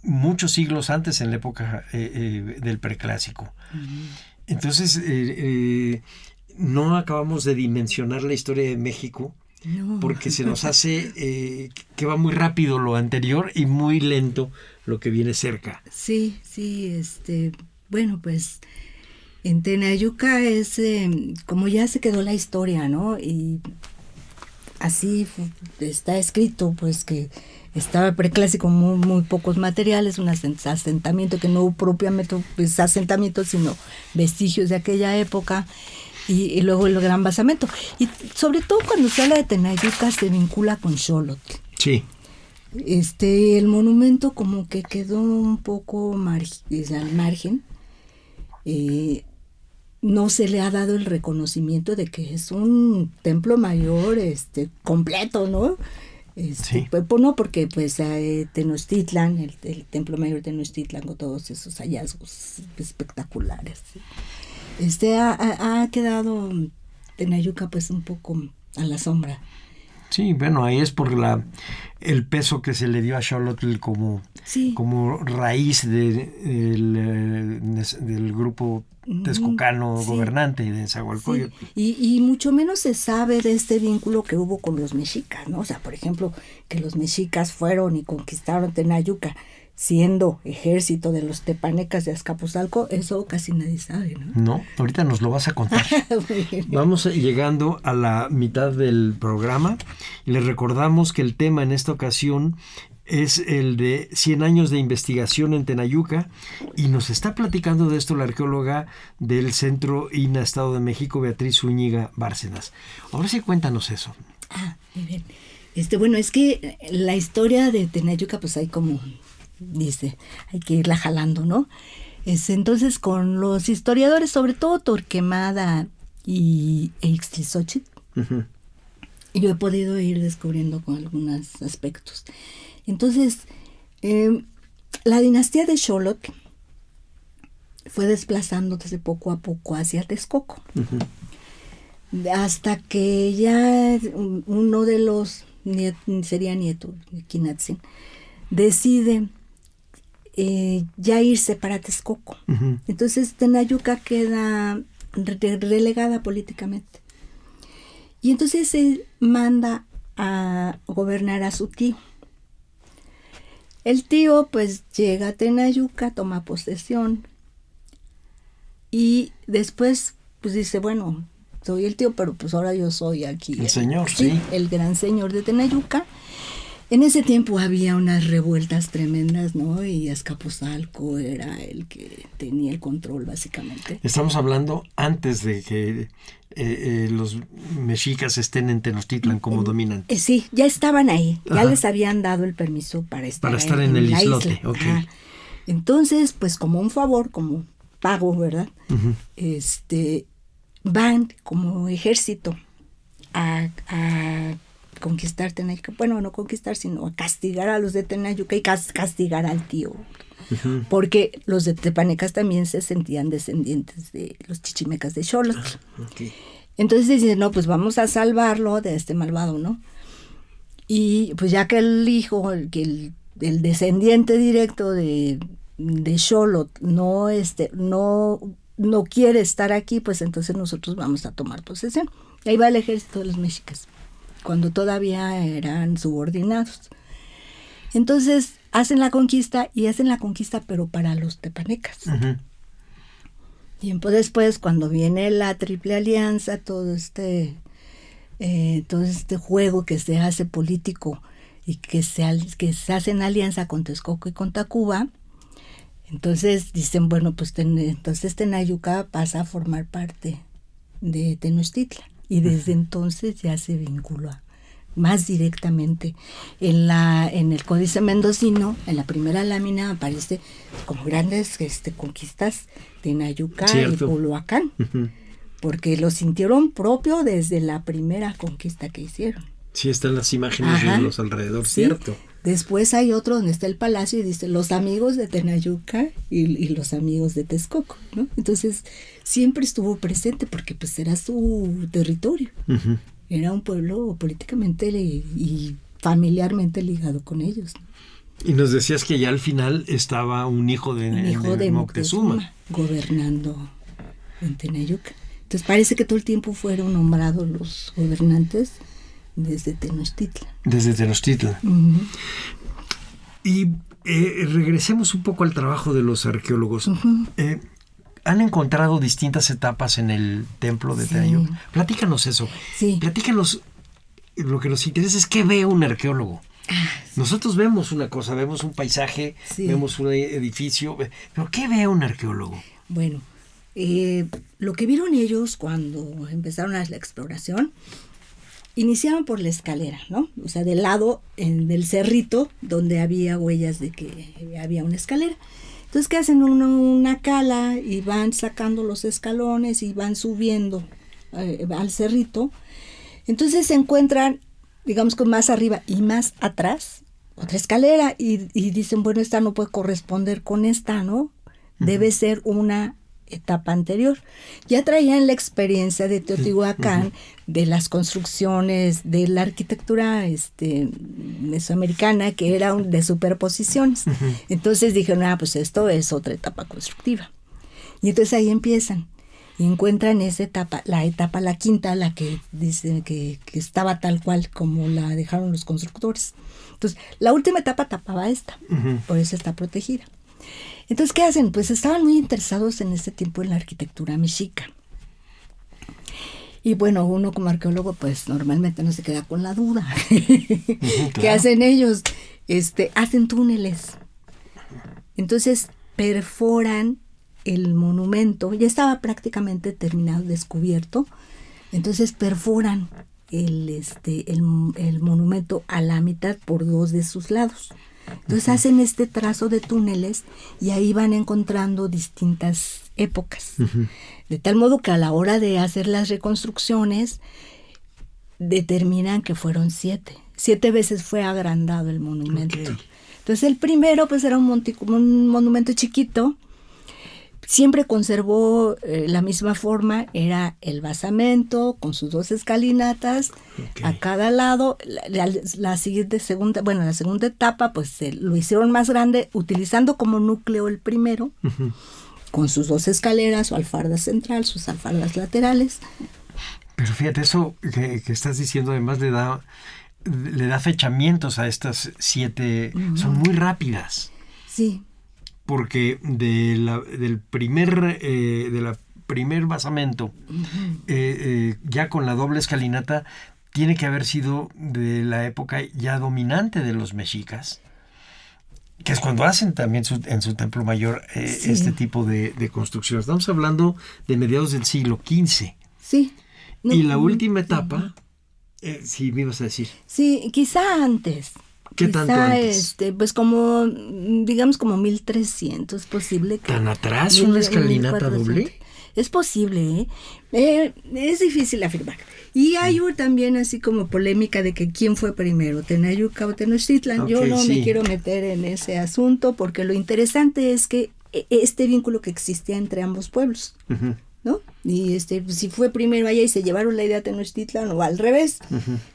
[SPEAKER 6] muchos siglos antes, en la época del preclásico. Uh-huh. Entonces no acabamos de dimensionar la historia de México. No. Porque se nos hace que va muy rápido lo anterior y muy lento lo que viene cerca.
[SPEAKER 7] Sí, bueno, pues en Tenayuca es como ya se quedó la historia, ¿no? Y así está escrito, pues que estaba preclásico, muy pocos materiales, un asentamiento que no hubo propiamente pues, asentamiento, sino vestigios de aquella época. Y luego el gran basamento. Y sobre todo cuando se habla de Tenayuca se vincula con Xolotl.
[SPEAKER 6] Sí.
[SPEAKER 7] El monumento como que quedó un poco al margen. No se le ha dado el reconocimiento de que es un templo mayor completo, ¿no?
[SPEAKER 6] Sí.
[SPEAKER 7] Pues, no, porque pues Tenochtitlan, el templo mayor de Tenochtitlan con todos esos hallazgos espectaculares. Ha quedado Tenayuca pues un poco a la sombra.
[SPEAKER 6] Sí, bueno, ahí es por el peso que se le dio a Xolotl como raíz del grupo texcocano gobernante de Nezahualcóyotl.
[SPEAKER 7] Sí. Y mucho menos se sabe de este vínculo que hubo con los mexicas, ¿no? O sea, por ejemplo, que los mexicas fueron y conquistaron Tenayuca siendo ejército de los tepanecas de Azcapotzalco, eso casi nadie sabe, ¿no?
[SPEAKER 6] No, ahorita nos lo vas a contar. Vamos llegando a la mitad del programa y les recordamos que el tema en esta ocasión es el de 100 años de investigación en Tenayuca y nos está platicando de esto la arqueóloga del Centro INAH Estado de México, Beatriz Zúñiga Bárcenas. Ahora sí, cuéntanos eso.
[SPEAKER 7] Muy bien. Bueno, es que la historia de Tenayuca, pues hay como dice, hay que irla jalando, ¿no? Entonces, con los historiadores, sobre todo Torquemada e Ixtlilxóchitl, uh-huh. yo he podido ir descubriendo con algunos aspectos. Entonces, la dinastía de Xolotl fue desplazándose poco a poco hacia Texcoco, uh-huh. hasta que ya uno de los, sería nieto de Quinatzin, decide ya irse para Texcoco. Uh-huh. Entonces Tenayuca queda relegada políticamente. Y entonces él manda a gobernar a su tío. El tío pues llega a Tenayuca, toma posesión y después pues dice, bueno, soy el tío, pero pues ahora yo soy aquí
[SPEAKER 6] el señor, sí.
[SPEAKER 7] El gran señor de Tenayuca. En ese tiempo había unas revueltas tremendas, ¿no? Y Azcapotzalco era el que tenía el control, básicamente.
[SPEAKER 6] Estamos hablando antes de que los mexicas estén en Tenochtitlan como dominantes.
[SPEAKER 7] Sí, ya estaban ahí. Ya Ajá. les habían dado el permiso para estar
[SPEAKER 6] en el islote.
[SPEAKER 7] Isla.
[SPEAKER 6] Okay.
[SPEAKER 7] Entonces, pues como un favor, como pago, ¿verdad? Uh-huh. Van como ejército a conquistar Tenayuca, bueno, no conquistar, sino a castigar a los de Tenayuca y castigar al tío. Uh-huh. Porque los de Tepanecas también se sentían descendientes de los chichimecas de Xolotl. Okay. Entonces dicen, no, pues vamos a salvarlo de este malvado, ¿no? Y pues ya que el hijo, que el descendiente directo de Xolotl no quiere estar aquí, pues entonces nosotros vamos a tomar posesión. Y ahí va el ejército de los mexicas, cuando todavía eran subordinados. Entonces hacen la conquista pero para los tepanecas. Uh-huh. Tiempo después, cuando viene la Triple Alianza, todo este juego que se hace político y que se hace en alianza con Texcoco y con Tacuba, entonces dicen, bueno, pues entonces Tenayuca pasa a formar parte de Tenochtitlan. Y desde entonces ya se vincula más directamente. En el Códice Mendocino, en la primera lámina, aparece como grandes conquistas de Tenayuca y Culhuacán, uh-huh. porque lo sintieron propio desde la primera conquista que hicieron.
[SPEAKER 6] Sí, están las imágenes
[SPEAKER 7] Ajá.
[SPEAKER 6] de los alrededor,
[SPEAKER 7] Sí.
[SPEAKER 6] cierto.
[SPEAKER 7] Después hay otro donde está el palacio y dice los amigos de Tenayuca y los amigos de Texcoco, ¿no? Entonces siempre estuvo presente porque pues era su territorio.
[SPEAKER 6] Ujú.
[SPEAKER 7] Era un pueblo políticamente y familiarmente ligado con ellos, ¿no?
[SPEAKER 6] Y nos decías que ya al final estaba un hijo de,
[SPEAKER 7] Un hijo de
[SPEAKER 6] Moctezuma.
[SPEAKER 7] gobernando en Tenayuca. Entonces parece que todo el tiempo fueron nombrados los gobernantes desde Tenochtitlan.
[SPEAKER 6] Desde Tenochtitlan.
[SPEAKER 7] Ujú.
[SPEAKER 6] Y regresemos un poco al trabajo de los arqueólogos. Han encontrado distintas etapas en el templo de
[SPEAKER 7] Sí.
[SPEAKER 6] Tenayuca. Platícanos eso.
[SPEAKER 7] Sí.
[SPEAKER 6] Platícanos, lo que nos interesa es qué ve un arqueólogo. Nosotros vemos una cosa, vemos un paisaje,
[SPEAKER 7] Sí.
[SPEAKER 6] vemos un edificio, pero ¿qué ve un arqueólogo?
[SPEAKER 7] Bueno, lo que vieron ellos cuando empezaron la exploración, iniciaron por la escalera, ¿no? O sea, del lado del cerrito donde había huellas de que había una escalera. Entonces, ¿qué hacen? Una cala y van sacando los escalones y van subiendo al cerrito. Entonces se encuentran, digamos que más arriba y más atrás, otra escalera y dicen, bueno, esta no puede corresponder con esta, ¿no? Debe ser una etapa anterior. Ya traían la experiencia de Teotihuacán, de las construcciones, de la arquitectura mesoamericana, que era de superposiciones. Entonces dijeron, pues esto es otra etapa constructiva. Y entonces ahí empiezan y encuentran esa etapa, la quinta, la que dicen que estaba tal cual como la dejaron los constructores. Entonces, la última etapa tapaba esta, por eso está protegida. Entonces, ¿qué hacen? Pues estaban muy interesados en ese tiempo en la arquitectura mexica. Y bueno, uno como arqueólogo, pues normalmente no se queda con la duda.
[SPEAKER 6] Claro.
[SPEAKER 7] ¿Qué hacen ellos? Hacen túneles. Entonces, perforan el monumento. Ya estaba prácticamente terminado, descubierto. Entonces, perforan el monumento a la mitad por dos de sus lados. Entonces hacen este trazo de túneles y ahí van encontrando distintas épocas. De tal modo que a la hora de hacer las reconstrucciones determinan que fueron 7. 7 veces fue agrandado el monumento.
[SPEAKER 6] Okay.
[SPEAKER 7] Entonces el primero pues era un monumento chiquito. Siempre conservó la misma forma, era el basamento con sus 2 escalinatas a cada lado. La segunda etapa pues lo hicieron más grande utilizando como núcleo el primero, con sus 2 escaleras, su alfarda central, sus alfardas laterales.
[SPEAKER 6] Pero fíjate, eso que estás diciendo además le da fechamientos a estas 7, son muy rápidas.
[SPEAKER 7] Sí.
[SPEAKER 6] Porque del primer basamento, ya con la doble escalinata, tiene que haber sido de la época ya dominante de los mexicas, que es cuando hacen también en su templo mayor
[SPEAKER 7] Sí.
[SPEAKER 6] este tipo de construcción. Estamos hablando de mediados del siglo XV.
[SPEAKER 7] Sí.
[SPEAKER 6] Y la última etapa, sí, me ibas a decir.
[SPEAKER 7] Sí, quizá antes.
[SPEAKER 6] ¿Qué tanto antes?
[SPEAKER 7] Pues como, digamos como 1300, es posible que...
[SPEAKER 6] ¿Tan atrás una escalinata doble?
[SPEAKER 7] Es posible, es difícil afirmar. Y hay también así como polémica de que quién fue primero, Tenayuca o Tenochtitlan. Yo no me quiero meter en ese asunto porque lo interesante es que este vínculo que existía entre ambos pueblos, ¿no? Y si fue primero allá y se llevaron la idea de Tenochtitlan o al revés.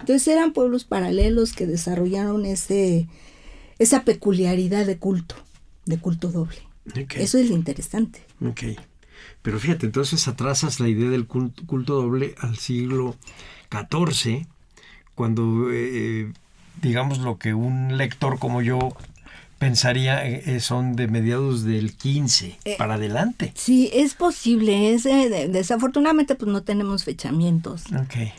[SPEAKER 7] Entonces eran pueblos paralelos que desarrollaron esa peculiaridad de culto doble.
[SPEAKER 6] Okay.
[SPEAKER 7] Eso es lo interesante.
[SPEAKER 6] Ok. Pero fíjate, entonces atrasas la idea del culto doble al siglo XIV, cuando, digamos, lo que un lector como yo pensaría son de mediados del 15 para adelante.
[SPEAKER 7] Sí, es posible. Desafortunadamente, pues no tenemos fechamientos.
[SPEAKER 6] Ok.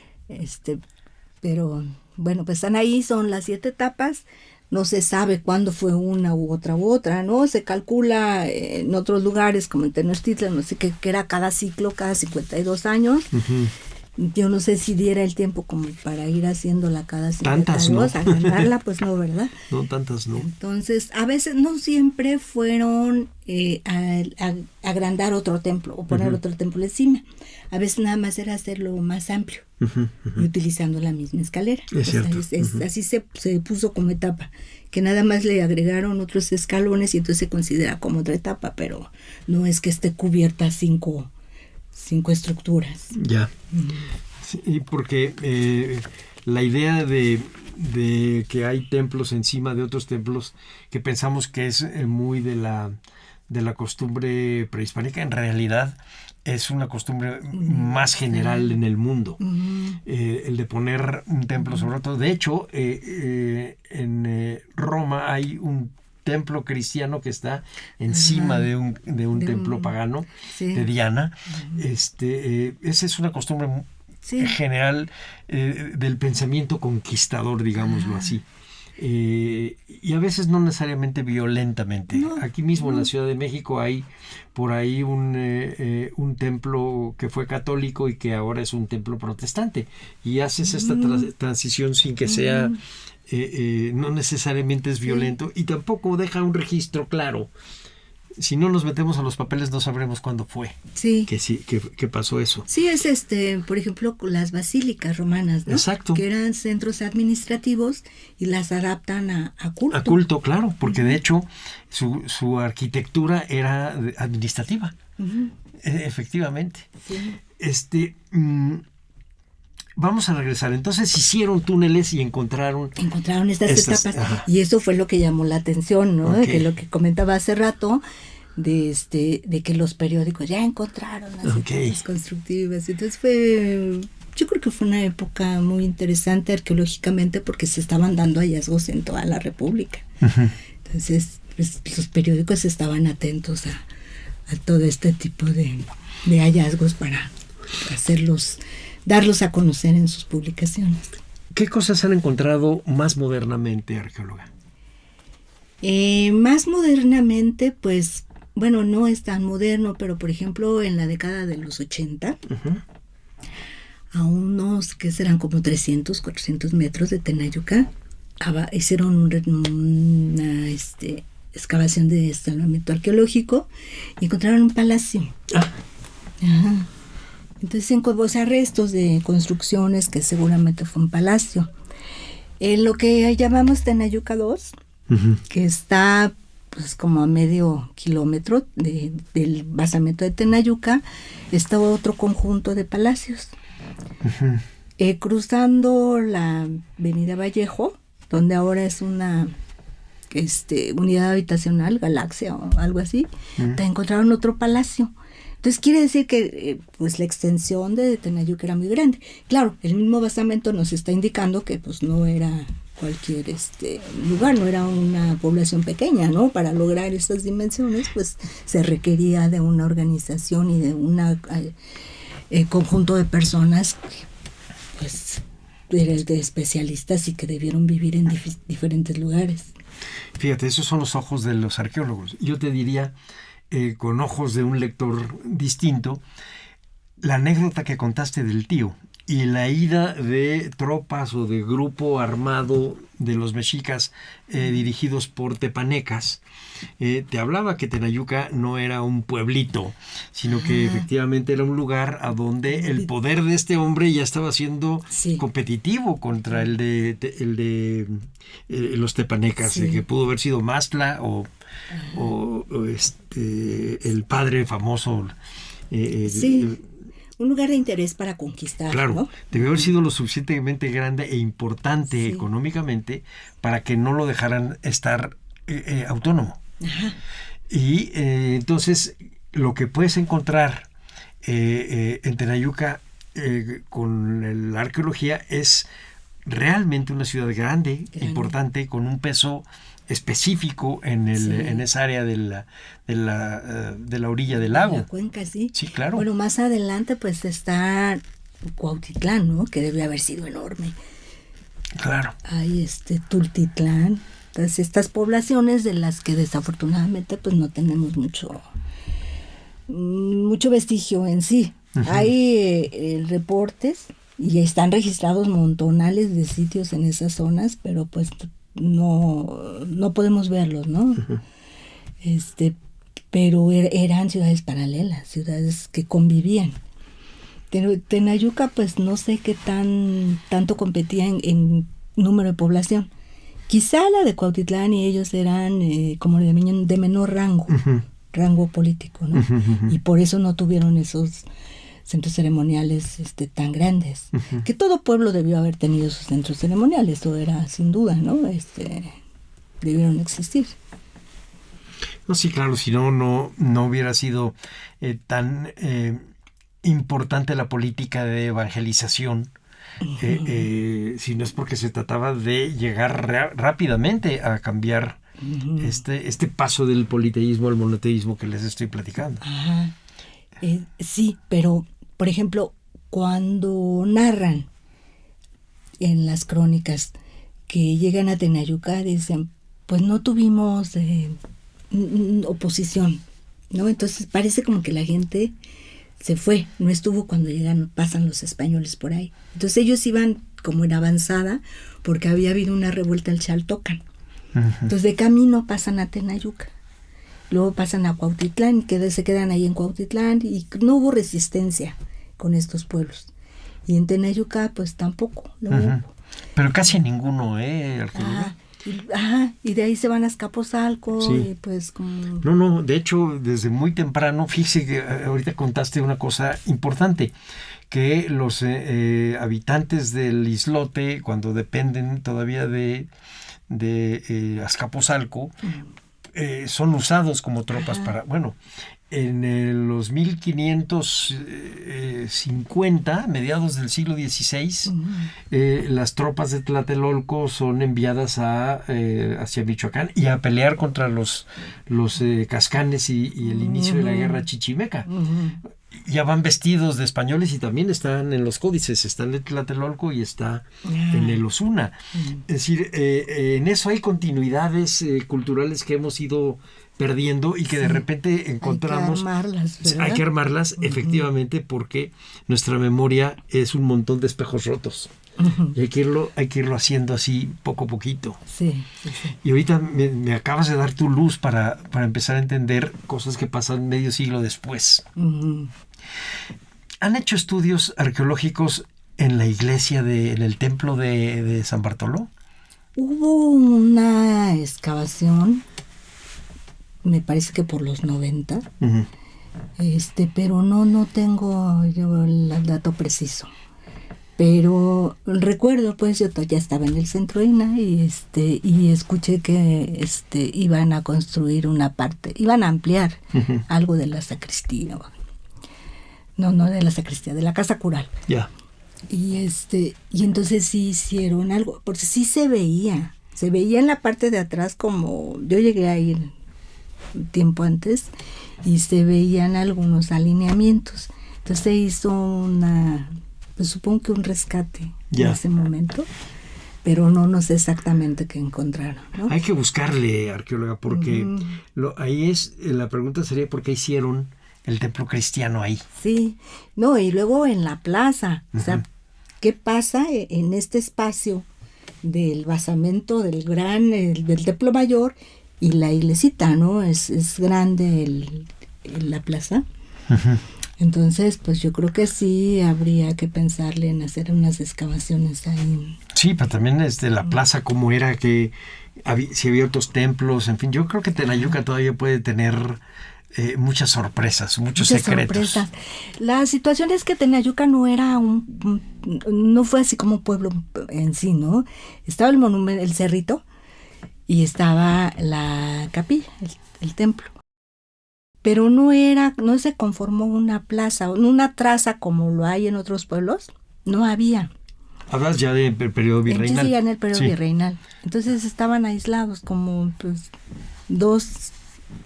[SPEAKER 7] Pero bueno, pues están ahí, son las 7 etapas. No se sabe cuándo fue una u otra, ¿no? Se calcula en otros lugares, como en Tenochtitlan, no sé qué, que era cada ciclo, cada 52 años. Yo no sé si diera el tiempo como para ir haciendo cada 52.
[SPEAKER 6] Tantas, ¿no?
[SPEAKER 7] Agrandarla, pues no, ¿verdad?
[SPEAKER 6] No, tantas no.
[SPEAKER 7] Entonces, a veces no siempre fueron a agrandar otro templo o poner otro templo encima. A veces nada más era hacerlo más amplio. y utilizando la misma escalera.
[SPEAKER 6] Es cierto.
[SPEAKER 7] Así se puso como etapa, que nada más le agregaron otros escalones y entonces se considera como otra etapa, pero no es que esté cubierta cinco estructuras.
[SPEAKER 6] Ya. Sí, porque la idea de que hay templos encima de otros templos que pensamos que es muy de la costumbre prehispánica, en realidad es una costumbre más general en el mundo. El de poner un templo sobre otro. De hecho, en Roma hay un templo cristiano que está encima de un templo pagano,
[SPEAKER 7] sí,
[SPEAKER 6] de Diana. Esa es una costumbre general del pensamiento conquistador, digámoslo así. Y a veces no necesariamente violentamente.
[SPEAKER 7] No,
[SPEAKER 6] aquí mismo en la Ciudad de México hay por ahí un templo que fue católico y que ahora es un templo protestante, y haces esta transición sin que sea no necesariamente es violento, y tampoco deja un registro claro. Si no nos metemos a los papeles no sabremos cuándo fue que pasó eso.
[SPEAKER 7] Sí, es por ejemplo, las basílicas romanas, ¿no?
[SPEAKER 6] Exacto.
[SPEAKER 7] Que eran centros administrativos y las adaptan a culto.
[SPEAKER 6] A culto, claro, porque de hecho su arquitectura era administrativa. Efectivamente.
[SPEAKER 7] Sí.
[SPEAKER 6] Vamos a regresar. Entonces hicieron túneles y encontraron
[SPEAKER 7] estas etapas. Ajá. Y eso fue lo que llamó la atención, ¿no? Okay. De que lo que comentaba hace rato, de que los periódicos ya encontraron las etapas constructivas. Entonces yo creo que fue una época muy interesante arqueológicamente, porque se estaban dando hallazgos en toda la República. Entonces, pues, los periódicos estaban atentos a todo este tipo de hallazgos para darlos a conocer en sus publicaciones.
[SPEAKER 6] ¿Qué cosas han encontrado más modernamente, arqueóloga?
[SPEAKER 7] Más modernamente, pues, bueno, no es tan moderno, pero por ejemplo, en la década de los 80, a unos que serán como 300, 400 metros de Tenayuca, hicieron una excavación de establecimiento arqueológico y encontraron un palacio. Ajá. Entonces, restos de construcciones que seguramente fue un palacio. Lo que llamamos Tenayuca 2, que está pues como a medio kilómetro del basamento de Tenayuca, está otro conjunto de palacios. Cruzando la avenida Vallejo, donde ahora es una unidad habitacional, Galaxia o algo así, te encontraron otro palacio. Entonces quiere decir que pues la extensión de Tenayuca era muy grande. Claro, el mismo basamento nos está indicando que pues no era cualquier lugar, no era una población pequeña, ¿no? Para lograr esas dimensiones pues se requería de una organización y de un conjunto de personas pues de especialistas y que debieron vivir en diferentes lugares.
[SPEAKER 6] Fíjate, esos son los ojos de los arqueólogos. Yo te diría, con ojos de un lector distinto, la anécdota que contaste del tío y la ida de tropas o de grupo armado de los mexicas dirigidos por tepanecas, te hablaba que Tenayuca no era un pueblito, sino que efectivamente era un lugar a donde el poder de este hombre ya estaba siendo competitivo contra el de los tepanecas, que pudo haber sido Mastla o el padre famoso.
[SPEAKER 7] Un lugar de interés para conquistar.
[SPEAKER 6] Claro,
[SPEAKER 7] ¿no?
[SPEAKER 6] Debió haber sido lo suficientemente grande e importante económicamente para que no lo dejaran estar autónomo. Y entonces lo que puedes encontrar en Tenayuca con la arqueología es realmente una ciudad grande, importante, con un peso específico en esa área de la orilla del lago.
[SPEAKER 7] La cuenca, sí.
[SPEAKER 6] Sí, claro.
[SPEAKER 7] Bueno, más adelante pues está Cuautitlán, ¿no? Que debe haber sido enorme.
[SPEAKER 6] Claro.
[SPEAKER 7] Hay Tultitlán. Entonces, estas poblaciones de las que desafortunadamente pues no tenemos mucho vestigio en sí. Hay reportes y están registrados montonales de sitios en esas zonas, pero pues no podemos verlos, ¿no? Pero eran ciudades paralelas, ciudades que convivían. Tenayuca, pues no sé qué tanto competía en número de población. Quizá la de Cuautitlán y ellos eran como de menor rango, rango político, ¿no? Y por eso no tuvieron esos centros ceremoniales tan grandes. Que todo pueblo debió haber tenido sus centros ceremoniales, eso era sin duda, ¿no? Debieron existir.
[SPEAKER 6] No, sí, claro, si no hubiera sido tan importante la política de evangelización, si no es porque se trataba de llegar rápidamente a cambiar este paso del politeísmo al monoteísmo que les estoy platicando.
[SPEAKER 7] Ajá. Sí, pero, por ejemplo, cuando narran en las crónicas que llegan a Tenayuca, dicen, pues no tuvimos oposición, ¿no? Entonces parece como que la gente se fue, no estuvo cuando pasan los españoles por ahí. Entonces ellos iban como en avanzada porque había habido una revuelta en Chaltocan. Entonces de camino pasan a Tenayuca. Luego pasan a Cuautitlán, se quedan ahí en Cuautitlán y no hubo resistencia con estos pueblos. Y en Tenayuca pues tampoco. Hubo.
[SPEAKER 6] Pero casi ninguno, arqueóloga.
[SPEAKER 7] Y de ahí se van a Azcapotzalco.
[SPEAKER 6] Sí.
[SPEAKER 7] Y pues como...
[SPEAKER 6] No, de hecho, desde muy temprano, fíjese que ahorita contaste una cosa importante, que los habitantes del islote, cuando dependen todavía de Azcapotzalco, son usados como tropas para, en los 1550, mediados del siglo XVI, las tropas de Tlatelolco son enviadas hacia Michoacán y a pelear contra los cascanes y el inicio de la guerra chichimeca. Ya van vestidos de españoles y también están en los códices, está en Tlatelolco y está en el Osuna. Es decir, en eso hay continuidades culturales que hemos ido perdiendo y que de repente encontramos. Hay que armarlas, efectivamente, porque nuestra memoria es un montón de espejos rotos. Y hay que irlo haciendo así poco a poquito.
[SPEAKER 7] Sí.
[SPEAKER 6] Y ahorita me acabas de dar tu luz para empezar a entender cosas que pasan medio siglo después. ¿Han hecho estudios arqueológicos en la iglesia, en el templo de San Bartolo?
[SPEAKER 7] Hubo una excavación, me parece que por los 90, pero no tengo yo el dato preciso. Pero recuerdo, pues yo ya estaba en el centro INA y escuché que iban a construir una parte, iban a ampliar algo de la sacristía. No de la sacristía, de la casa cural.
[SPEAKER 6] Ya.
[SPEAKER 7] Y entonces sí hicieron algo, porque sí se veía en la parte de atrás, como yo llegué a ir un tiempo antes y se veían algunos alineamientos. Entonces se hizo pues supongo que un rescate en ese momento, pero no sé exactamente qué encontraron, ¿no?
[SPEAKER 6] Hay que buscarle, arqueóloga, porque la pregunta sería ¿por qué hicieron el templo cristiano ahí?
[SPEAKER 7] Sí, y luego en la plaza, o sea, ¿qué pasa en este espacio del basamento del templo mayor y la iglesita, ¿no? Es grande la plaza. Entonces, pues yo creo que sí habría que pensarle en hacer unas excavaciones ahí. Sí,
[SPEAKER 6] pero también la plaza, cómo era, que si había otros templos, en fin, yo creo que Tenayuca todavía puede tener muchas sorpresas, muchos secretos. Sorpresas.
[SPEAKER 7] La situación es que Tenayuca no era no fue así como un pueblo en sí, ¿no? Estaba el monumento, el cerrito, y estaba la capilla, el templo. Pero no se conformó una plaza, una traza como lo hay en otros pueblos, no había.
[SPEAKER 6] Hablas ya del periodo virreinal.
[SPEAKER 7] Sí, ya en el periodo virreinal. Entonces estaban aislados como pues, dos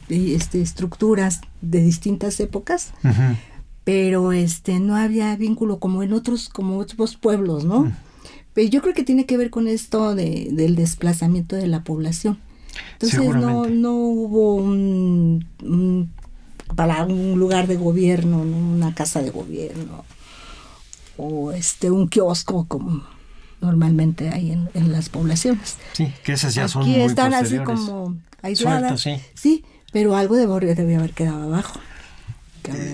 [SPEAKER 7] estructuras de distintas épocas, pero no había vínculo como en otros pueblos, ¿no? Pero yo creo que tiene que ver con esto del desplazamiento de la población. Entonces no hubo para un lugar de gobierno, ¿no? Una casa de gobierno o un kiosco como normalmente hay en las poblaciones.
[SPEAKER 6] Sí, que esas ya son
[SPEAKER 7] muy
[SPEAKER 6] posteriores.
[SPEAKER 7] Están así como aisladas.
[SPEAKER 6] Suelto,
[SPEAKER 7] sí, pero algo debió haber quedado abajo.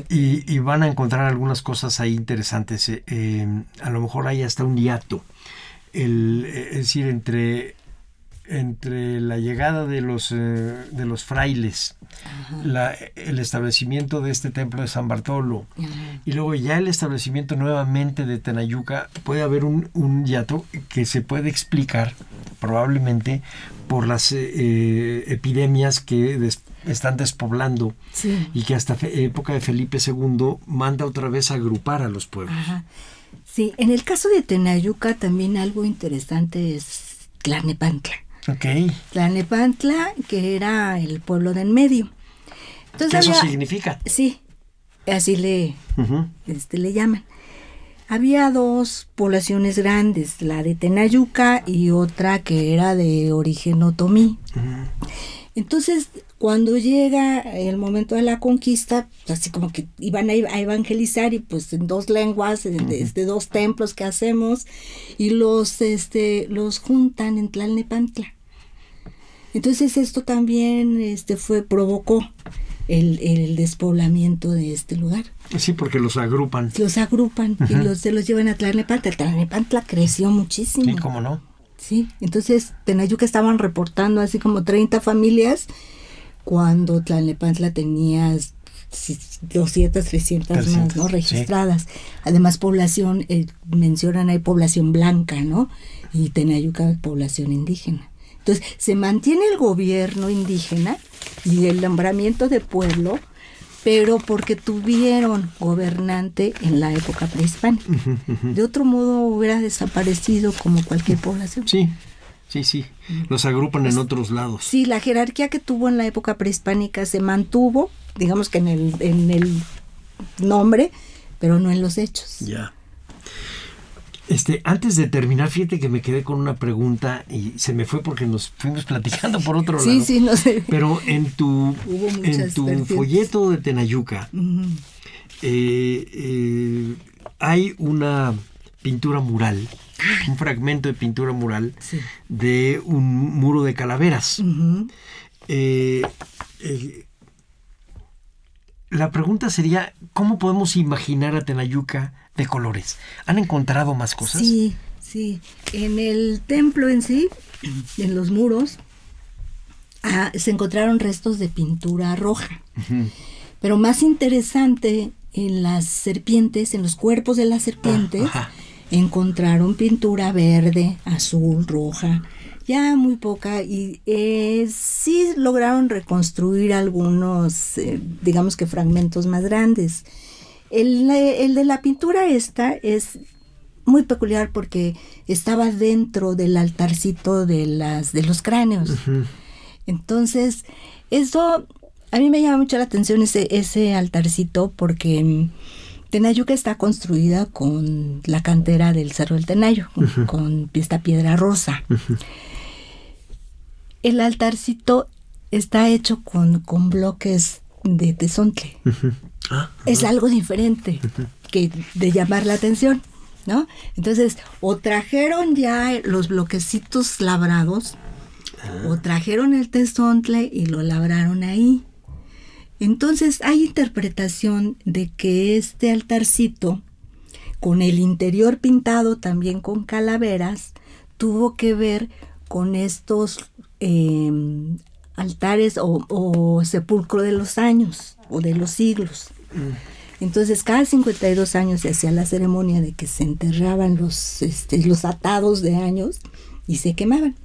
[SPEAKER 6] Y van a encontrar algunas cosas ahí interesantes. A lo mejor hay hasta un hiato. Es decir, entre la llegada de los frailes, el establecimiento de este templo de San Bartolo, y luego ya el establecimiento nuevamente de Tenayuca, puede haber un hiato que se puede explicar probablemente por las epidemias que están despoblando, sí, y que hasta época de Felipe II manda otra vez a agrupar a los pueblos.
[SPEAKER 7] Ajá. Sí, en el caso de Tenayuca también algo interesante es Tlalnepantla.
[SPEAKER 6] Okay.
[SPEAKER 7] Tlalnepantla, que era el pueblo de en medio. Entonces,
[SPEAKER 6] ¿qué eso significa?
[SPEAKER 7] Sí, así le llaman. Había dos poblaciones grandes, la de Tenayuca y otra que era de origen otomí. Entonces, cuando llega el momento de la conquista, así como que iban a evangelizar, y pues en dos lenguas, de dos templos que hacemos, y los juntan en Tlalnepantla. Entonces esto también provocó el despoblamiento de este lugar.
[SPEAKER 6] Sí, porque los agrupan.
[SPEAKER 7] Y se los llevan a Tlalnepantla. Tlalnepantla creció muchísimo.
[SPEAKER 6] Sí, ¿cómo no?
[SPEAKER 7] Sí, entonces Tenayuca estaban reportando así como 30 familias, cuando Tlalnepantla tenía 200, 300 más, ¿no? Registradas. Sí. Además, población, mencionan ahí población blanca, ¿no? Y Tenayuca, población indígena. Entonces, se mantiene el gobierno indígena y el nombramiento de pueblo, pero porque tuvieron gobernante en la época prehispánica. De otro modo, hubiera desaparecido como cualquier población.
[SPEAKER 6] Sí. Los agrupan en otros lados.
[SPEAKER 7] Sí, la jerarquía que tuvo en la época prehispánica se mantuvo, digamos que en el nombre, pero no en los hechos.
[SPEAKER 6] Ya. Antes de terminar, fíjate que me quedé con una pregunta y se me fue porque nos fuimos platicando por otro lado.
[SPEAKER 7] Sí, no sé.
[SPEAKER 6] Pero en tu folleto de Tenayuca, hay una pintura mural, un fragmento de pintura mural, sí, de un muro de calaveras. La pregunta sería, ¿cómo podemos imaginar a Tenayuca de colores? ¿Han encontrado más cosas?
[SPEAKER 7] Sí. En el templo en sí, en los muros, se encontraron restos de pintura roja. Pero más interesante, en las serpientes, en los cuerpos de la serpiente, encontraron pintura verde, azul, roja, ya muy poca, y sí lograron reconstruir algunos, digamos que fragmentos más grandes. El de la pintura esta es muy peculiar porque estaba dentro del altarcito de los cráneos. Entonces, eso a mí me llama mucho la atención, ese altarcito, porque Tenayuca está construida con la cantera del Cerro del Tenayo, con esta piedra rosa. El altarcito está hecho con bloques de tezontle. Es algo diferente que de llamar la atención, ¿no? Entonces, o trajeron ya los bloquecitos labrados, o trajeron el tezontle y lo labraron ahí. Entonces, hay interpretación de que este altarcito, con el interior pintado también con calaveras, tuvo que ver con estos altares o sepulcro de los años o de los siglos. Entonces, cada 52 años se hacía la ceremonia de que se enterraban los atados de años y se quemaban.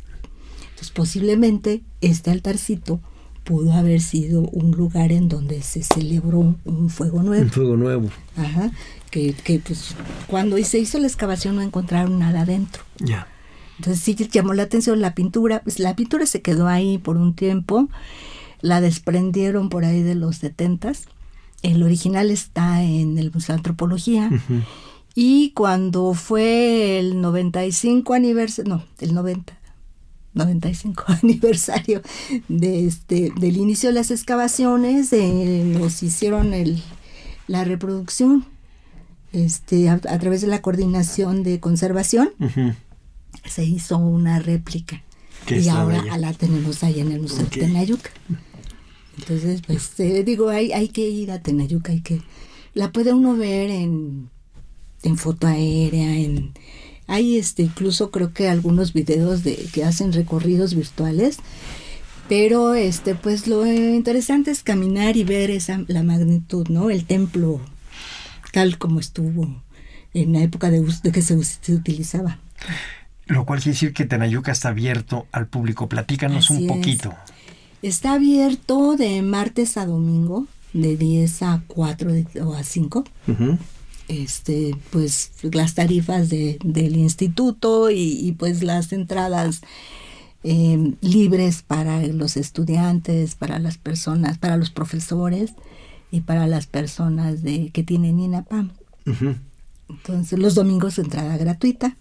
[SPEAKER 7] Entonces, posiblemente este altarcito pudo haber sido un lugar en donde se celebró un fuego nuevo.
[SPEAKER 6] Un fuego nuevo.
[SPEAKER 7] Ajá. Que pues cuando se hizo la excavación no encontraron nada adentro.
[SPEAKER 6] Ya.
[SPEAKER 7] Entonces sí llamó la atención la pintura. Pues la pintura se quedó ahí por un tiempo. La desprendieron por ahí de los 70s. El original está en el Museo de Antropología. Y cuando fue el 95 aniversario del inicio de las excavaciones, nos hicieron la reproducción a través de la coordinación de conservación. Se hizo una réplica y ahora la tenemos ahí en el Museo de Tenayuca. Entonces, pues digo, hay que ir a Tenayuca, la puede uno ver en foto aérea, hay incluso creo que algunos videos que hacen recorridos virtuales, pero pues lo interesante es caminar y ver la magnitud, ¿no? El templo tal como estuvo en la época de que se utilizaba.
[SPEAKER 6] Lo cual quiere decir que Tenayuca está abierto al público. Platícanos un poquito.
[SPEAKER 7] Está abierto de martes a domingo, de 10 a 4 o a 5. Uh-huh. Pues las tarifas del instituto y pues las entradas libres para los estudiantes, para las personas, para los profesores y para las personas que tienen INAPAM. Uh-huh. Entonces los domingos entrada gratuita.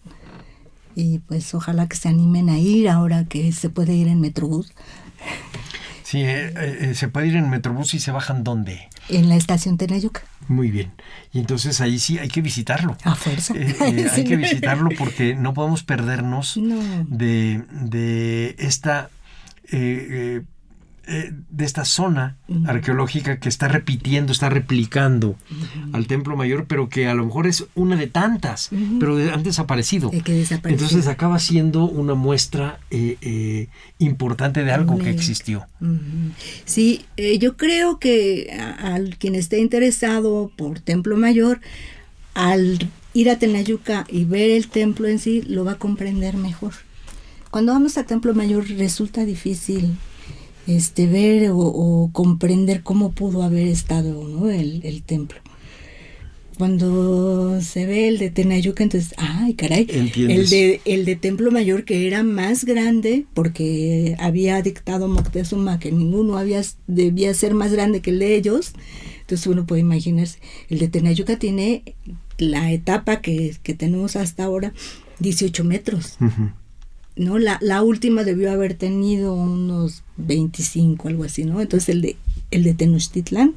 [SPEAKER 7] Y pues ojalá que se animen a ir ahora que se puede ir en Metrobús.
[SPEAKER 6] Sí, se puede ir en Metrobús y se bajan ¿dónde?
[SPEAKER 7] En la estación Tenayuca.
[SPEAKER 6] Muy bien. Y entonces ahí sí hay que visitarlo.
[SPEAKER 7] A fuerza.
[SPEAKER 6] Hay que visitarlo porque no podemos perdernos de esta de esta zona arqueológica que está replicando al Templo Mayor, pero que a lo mejor es una de tantas, pero han desaparecido. Entonces acaba siendo una muestra importante de algo que existió.
[SPEAKER 7] Sí, yo creo que al quien esté interesado por Templo Mayor, al ir a Tenayuca y ver el templo en sí, lo va a comprender mejor. Cuando vamos a Templo Mayor resulta difícil ver o comprender cómo pudo haber estado, ¿no? el templo. Cuando se ve el de Tenayuca, entonces, ¡ay, caray! El de Templo Mayor, que era más grande, porque había dictado Moctezuma que ninguno debía ser más grande que el de ellos. Entonces uno puede imaginarse. El de Tenayuca tiene la etapa que tenemos hasta ahora, 18 metros. Uh-huh. ¿No? La última debió haber tenido unos 25, algo así, ¿no? Entonces el de Tenochtitlán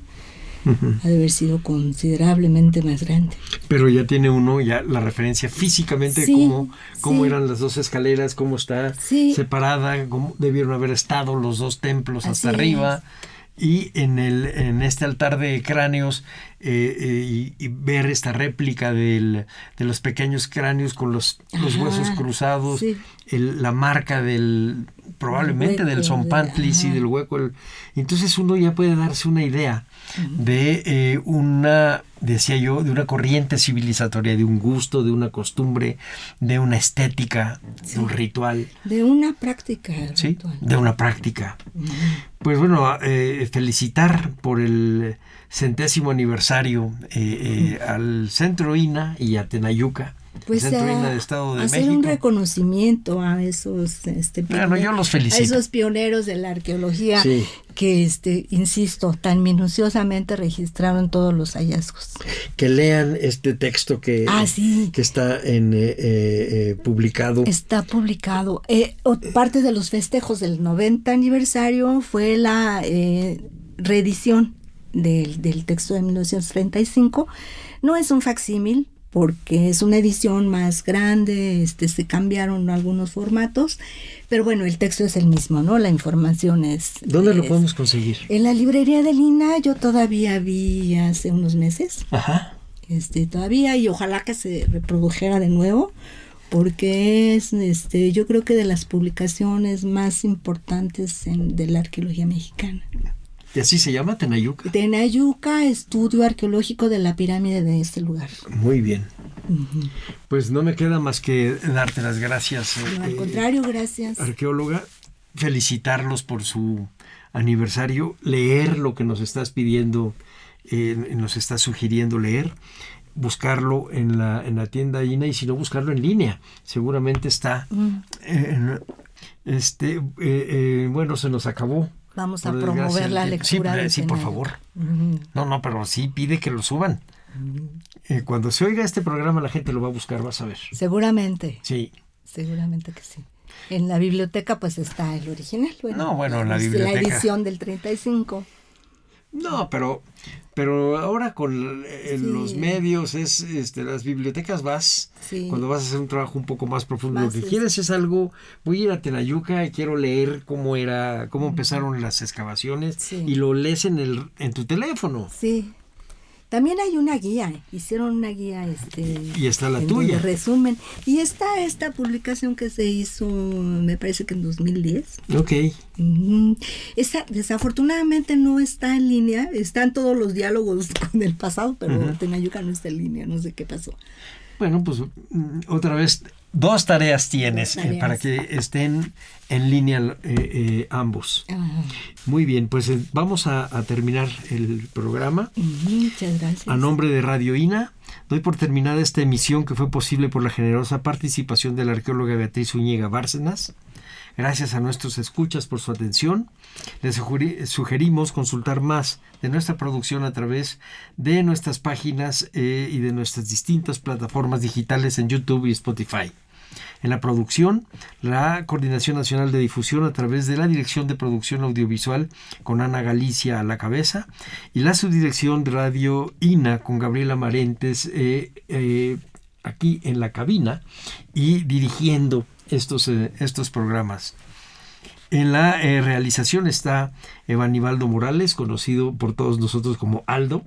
[SPEAKER 7] ha de haber sido considerablemente más grande.
[SPEAKER 6] Pero ya tiene uno ya la referencia físicamente, cómo eran las dos escaleras, cómo está separada, cómo debieron haber estado los dos templos hasta arriba. Y en este altar de cráneos y ver esta réplica de los pequeños cráneos con los huesos cruzados, la marca probablemente del Zompantlis y del hueco. Entonces uno ya puede darse una idea de una corriente civilizatoria, de un gusto, de una costumbre, de una estética, de un ritual.
[SPEAKER 7] De una práctica.
[SPEAKER 6] Sí, ritual. De una práctica. Pues bueno, felicitar por el 100º aniversario al Centro INAH y a Tenayuca.
[SPEAKER 7] Pues
[SPEAKER 6] Centro INAH de Estado de
[SPEAKER 7] hacer
[SPEAKER 6] México.
[SPEAKER 7] Un reconocimiento a esos
[SPEAKER 6] yo los felicito.
[SPEAKER 7] A esos pioneros de la arqueología que insisto, tan minuciosamente registraron todos los hallazgos.
[SPEAKER 6] Que lean este texto que está publicado.
[SPEAKER 7] Está publicado. Parte de los festejos del 90 aniversario fue la reedición del texto de 1935. No es un facsímil, porque es una edición más grande, se cambiaron algunos formatos, pero bueno, el texto es el mismo, ¿no? La información es...
[SPEAKER 6] ¿Dónde lo podemos conseguir?
[SPEAKER 7] En la librería del INAH, yo todavía vi hace unos meses. Ajá. Todavía, y ojalá que se reprodujera de nuevo, porque es, yo creo que de las publicaciones más importantes de la arqueología mexicana.
[SPEAKER 6] ¿Y así se llama Tenayuca?
[SPEAKER 7] Tenayuca, estudio arqueológico de la pirámide de este lugar.
[SPEAKER 6] Muy bien. Uh-huh. Pues no me queda más que darte las gracias.
[SPEAKER 7] Al contrario, gracias.
[SPEAKER 6] Arqueóloga, felicitarlos por su aniversario, leer lo que nos estás pidiendo, nos estás sugiriendo leer, buscarlo en la tienda INAH y si no, buscarlo en línea. Seguramente está. Bueno, se nos acabó.
[SPEAKER 7] Vamos a promover la lectura.
[SPEAKER 6] Sí, por favor. Uh-huh. No, pero sí pide que lo suban. Uh-huh. Cuando se oiga este programa, la gente lo va a buscar, vas a ver.
[SPEAKER 7] Seguramente.
[SPEAKER 6] Sí.
[SPEAKER 7] Seguramente que sí. En la biblioteca, pues está el original.
[SPEAKER 6] En la biblioteca.
[SPEAKER 7] La edición del 35.
[SPEAKER 6] No, pero ahora con los medios, las bibliotecas cuando vas a hacer un trabajo un poco más profundo, lo que quieres es algo, voy a ir a Tenayuca y quiero leer cómo empezaron las excavaciones, y lo lees en tu teléfono.
[SPEAKER 7] Sí. También hay una guía, hicieron una guía
[SPEAKER 6] y está la tuya.
[SPEAKER 7] De resumen. Y está esta publicación que se hizo, me parece que en 2010.
[SPEAKER 6] Ok.
[SPEAKER 7] Esta desafortunadamente no está en línea, están todos los diálogos con el pasado, pero Tenayuca no está en línea, no sé qué pasó.
[SPEAKER 6] Bueno, pues otra vez, 2 tareas tienes para que estén en línea ambos. Muy bien, pues vamos a terminar el programa.
[SPEAKER 7] Muchas gracias.
[SPEAKER 6] A nombre de Radio INA, doy por terminada esta emisión que fue posible por la generosa participación de la arqueóloga Beatriz Zúñiga Bárcenas. Gracias a nuestros escuchas por su atención. Les sugerimos consultar más de nuestra producción a través de nuestras páginas y de nuestras distintas plataformas digitales en YouTube y Spotify. En la producción, la Coordinación Nacional de Difusión a través de la Dirección de Producción Audiovisual con Ana Galicia a la cabeza, y la subdirección de Radio INA con Gabriela Marentes aquí en la cabina y dirigiendo estos programas. En la realización está Evanibaldo Morales, conocido por todos nosotros como Aldo.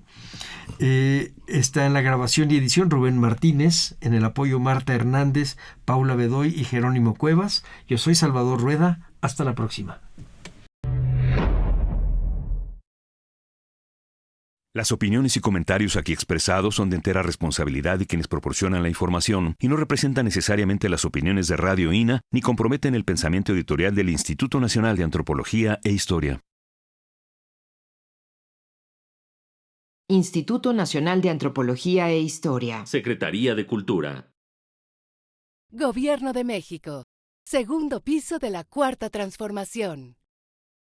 [SPEAKER 6] Está en la grabación y edición Rubén Martínez, en el apoyo Marta Hernández, Paula Bedoy y Jerónimo Cuevas. Yo soy Salvador Rueda. Hasta la próxima.
[SPEAKER 4] Las opiniones y comentarios aquí expresados son de entera responsabilidad de quienes proporcionan la información y no representan necesariamente las opiniones de Radio INA ni comprometen el pensamiento editorial del Instituto Nacional de Antropología e Historia.
[SPEAKER 1] Instituto Nacional de Antropología e Historia.
[SPEAKER 2] Secretaría de Cultura.
[SPEAKER 3] Gobierno de México. Segundo piso de la Cuarta Transformación.